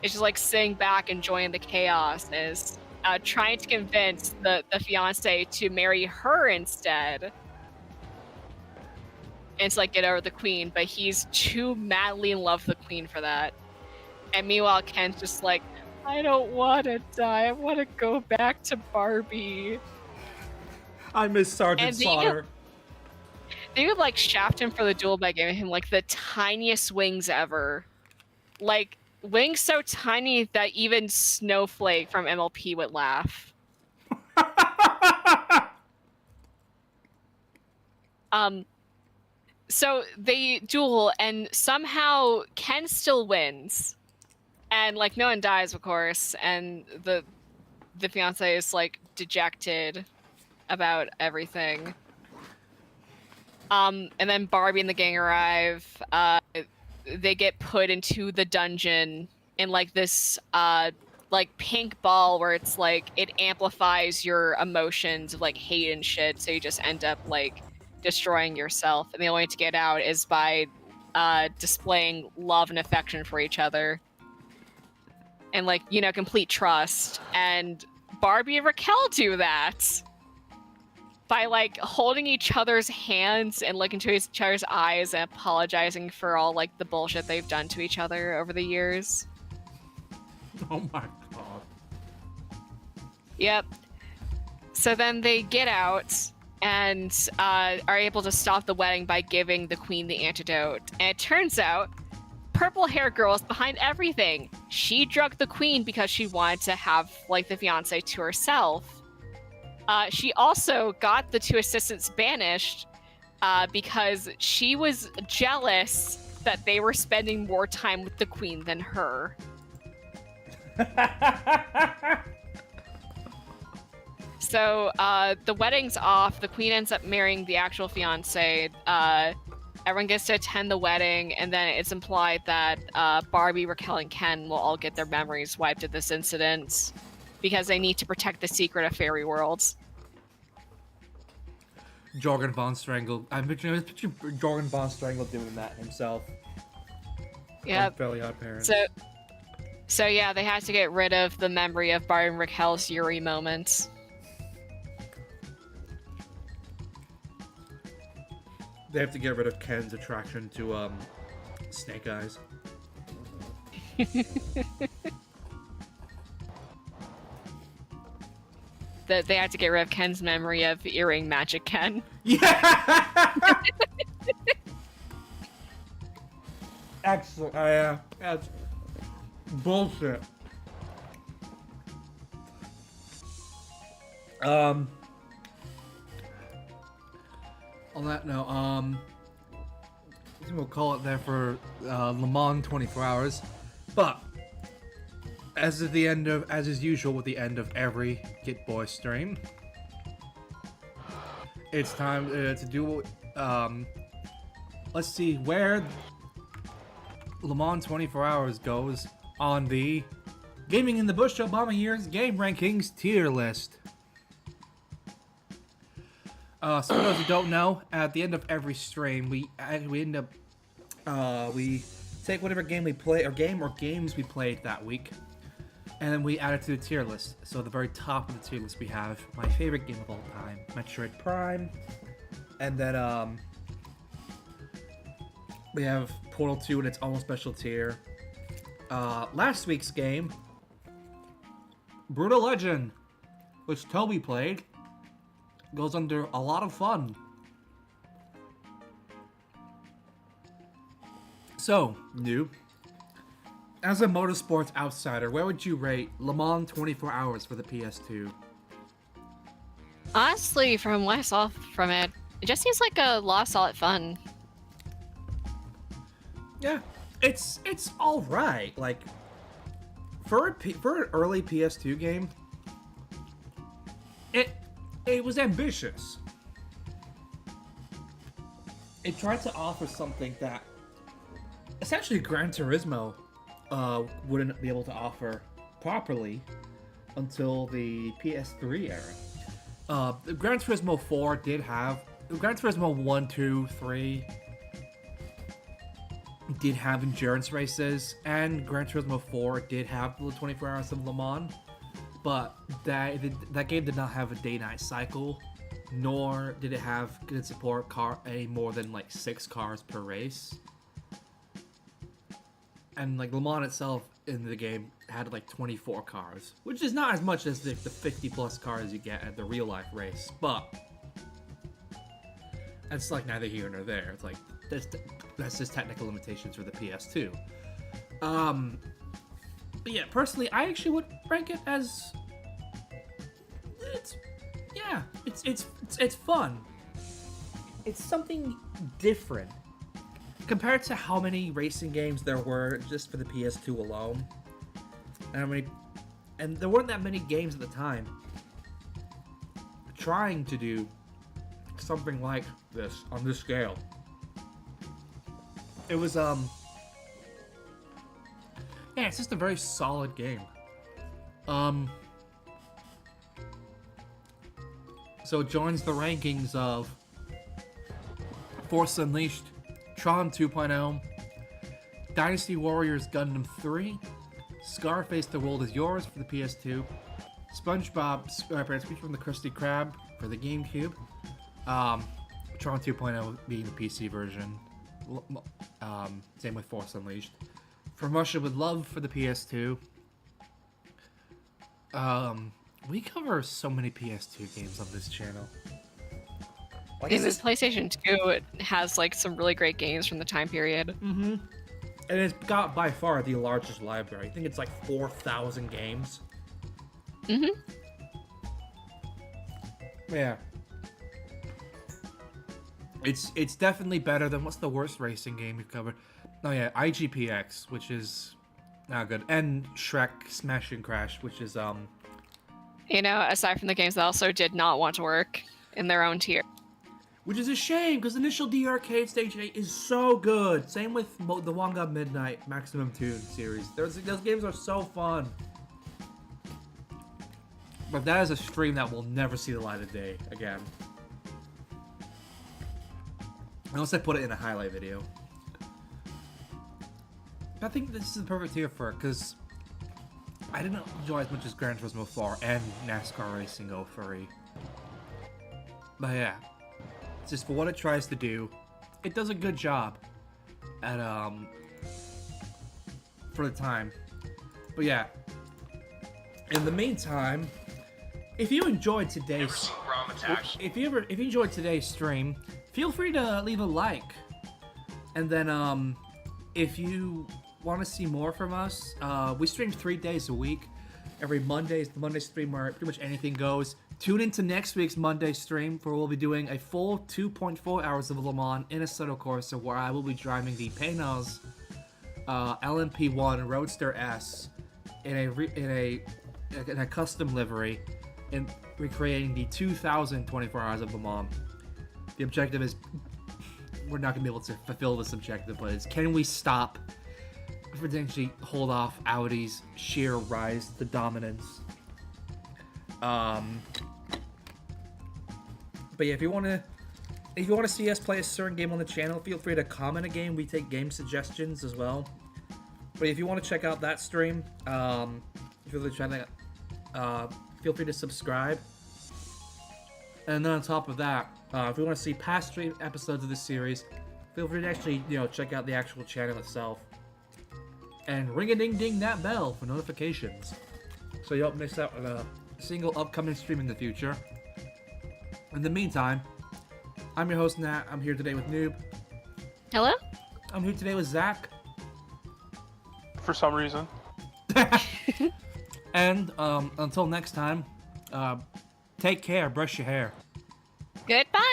is just like sitting back enjoying the chaos, is trying to convince the fiance to marry her instead and to like get over the queen, but he's too madly in love with the queen for that. And meanwhile, Ken's just like, I don't want to die. I want to go back to Barbie. I miss Sergeant Slaughter. They would like shaft him for the duel by giving him like the tiniest wings ever. Like, wings so tiny that even Snowflake from MLP would laugh. So they duel, and somehow Ken still wins. And like no one dies, of course, and the fiance is like dejected about everything. And then Barbie and the gang arrive. They get put into the dungeon in like this like pink ball where it's like it amplifies your emotions of like hate and shit, so you just end up like destroying yourself. And the only way to get out is by displaying love and affection for each other. And like, you know, complete trust. And Barbie and Raquel do that by like holding each other's hands and looking to each other's eyes and apologizing for all like the bullshit they've done to each other over the years. Oh my god. Yep. So then they get out and are able to stop the wedding by giving the queen the antidote. And it turns out purple hair girl is behind everything. She drugged the queen because she wanted to have like the fiance to herself. She also got the two assistants banished because she was jealous that they were spending more time with the queen than her. So the wedding's off. The queen ends up marrying the actual fiance. Everyone gets to attend the wedding, and then it's implied that Barbie, Raquel, and Ken will all get their memories wiped at this incident because they need to protect the secret of fairy worlds. Jorgen von Strangle. I'm picturing Jorgen von Strangle doing that himself. Yeah. Fairly Odd Parents. So yeah, they had to get rid of the memory of Barbie and Raquel's Yuri moments. They have to get rid of Ken's attraction to Snake Eyes. They had to get rid of Ken's memory of earring magic Ken. Yeah. Excellent. Yeah. That's bullshit. On that note, I think we'll call it there for Le Mans 24 hours. But as is usual with the end of every GitBoy stream, it's time to do. Let's see where Le Mans 24 hours goes on the Gaming in the Bush Obama Years Game Rankings tier list. So for those who don't know, at the end of every stream, we end up we take whatever game we play or games we played that week, and then we add it to the tier list. So at the very top of the tier list, we have my favorite game of all time, Metroid Prime, and then we have Portal 2 in its own special tier. Last week's game, Brutal Legend, which Toby played, goes under a lot of fun. So, Noob, as a motorsports outsider, where would you rate Le Mans 24 Hours for the PS2? Honestly, from what I saw from it, it just seems like a lot of solid fun. Yeah, it's all right. Like for an early PS2 game, it was ambitious. It tried to offer something that essentially Gran Turismo wouldn't be able to offer properly until the PS3 era. Gran Turismo 4 did have Gran Turismo 1, 2, 3 did have endurance races, and Gran Turismo 4 did have the 24 Hours of Le Mans, but that game did not have a day-night cycle, nor did it support any more than like 6 cars per race. And like Le Mans itself in the game had like 24 cars, which is not as much as the 50 plus cars you get at the real life race, but it's like neither here nor there. It's like that's just technical limitations for the PS2. But yeah, personally, I actually would rank it as it's fun. It's something different compared to how many racing games there were just for the PS2 alone. And there weren't that many games at the time trying to do something like this on this scale. It was yeah, it's just a very solid game. So it joins the rankings of Force Unleashed, Tron 2.0, Dynasty Warriors Gundam 3, Scarface The World Is Yours for the PS2, SpongeBob SquarePants from the Krusty Krab for the GameCube, Tron 2.0 being the PC version, same with Force Unleashed, From Russia With Love for the PS2. We cover so many PS2 games on this channel. Like, Because this PlayStation 2 it has like some really great games from the time period. Mm-hmm. And it's got by far the largest library. I think it's like 4,000 games. Mm-hmm. Yeah. It's definitely better than what's the worst racing game we've covered? Oh yeah, IGPX, which is not good, and Shrek Smash and Crash, which is You know, aside from the games that also did not want to work in their own tier. which is a shame because Initial D Arcade Stage 8 is so good. Same with the Wanga Midnight Maximum Tune series. Those games are so fun. But that is a stream that will never see the light of day again. Unless I put it in a highlight video. I think this is the perfect tier for it because I didn't enjoy as much as Gran Turismo 4 and NASCAR Racing 03. But yeah, it's just for what it tries to do, it does a good job at for the time. But yeah, in the meantime, if you enjoyed today's if you enjoyed today's stream, feel free to leave a like. And then if you want to see more from us, we stream 3 days a week. Every Monday is the Monday stream where pretty much anything goes. Tune into next week's Monday stream where we'll be doing a full 2.4 hours of Le Mans in Assetto Corsa where I will be driving the Paynos LMP1 Roadster S in a custom livery and recreating the 2024 hours of Le Mans. The objective is, we're not going to be able to fulfill this objective, but it's can we stop, potentially hold off Audi's sheer rise to dominance. But yeah, if you want to see us play a certain game on the channel, feel free to comment a game. We take game suggestions as well. But if you want to check out that stream, feel free to subscribe. And then on top of that, if you want to see past stream episodes of this series, feel free to actually, check out the actual channel itself. And ring-a-ding-ding that bell for notifications, so you don't miss out on a single upcoming stream in the future. In the meantime, I'm your host, Nat. I'm here today with Noob. Hello? I'm here today with Zach. For some reason. And until next time, take care, brush your hair. Goodbye!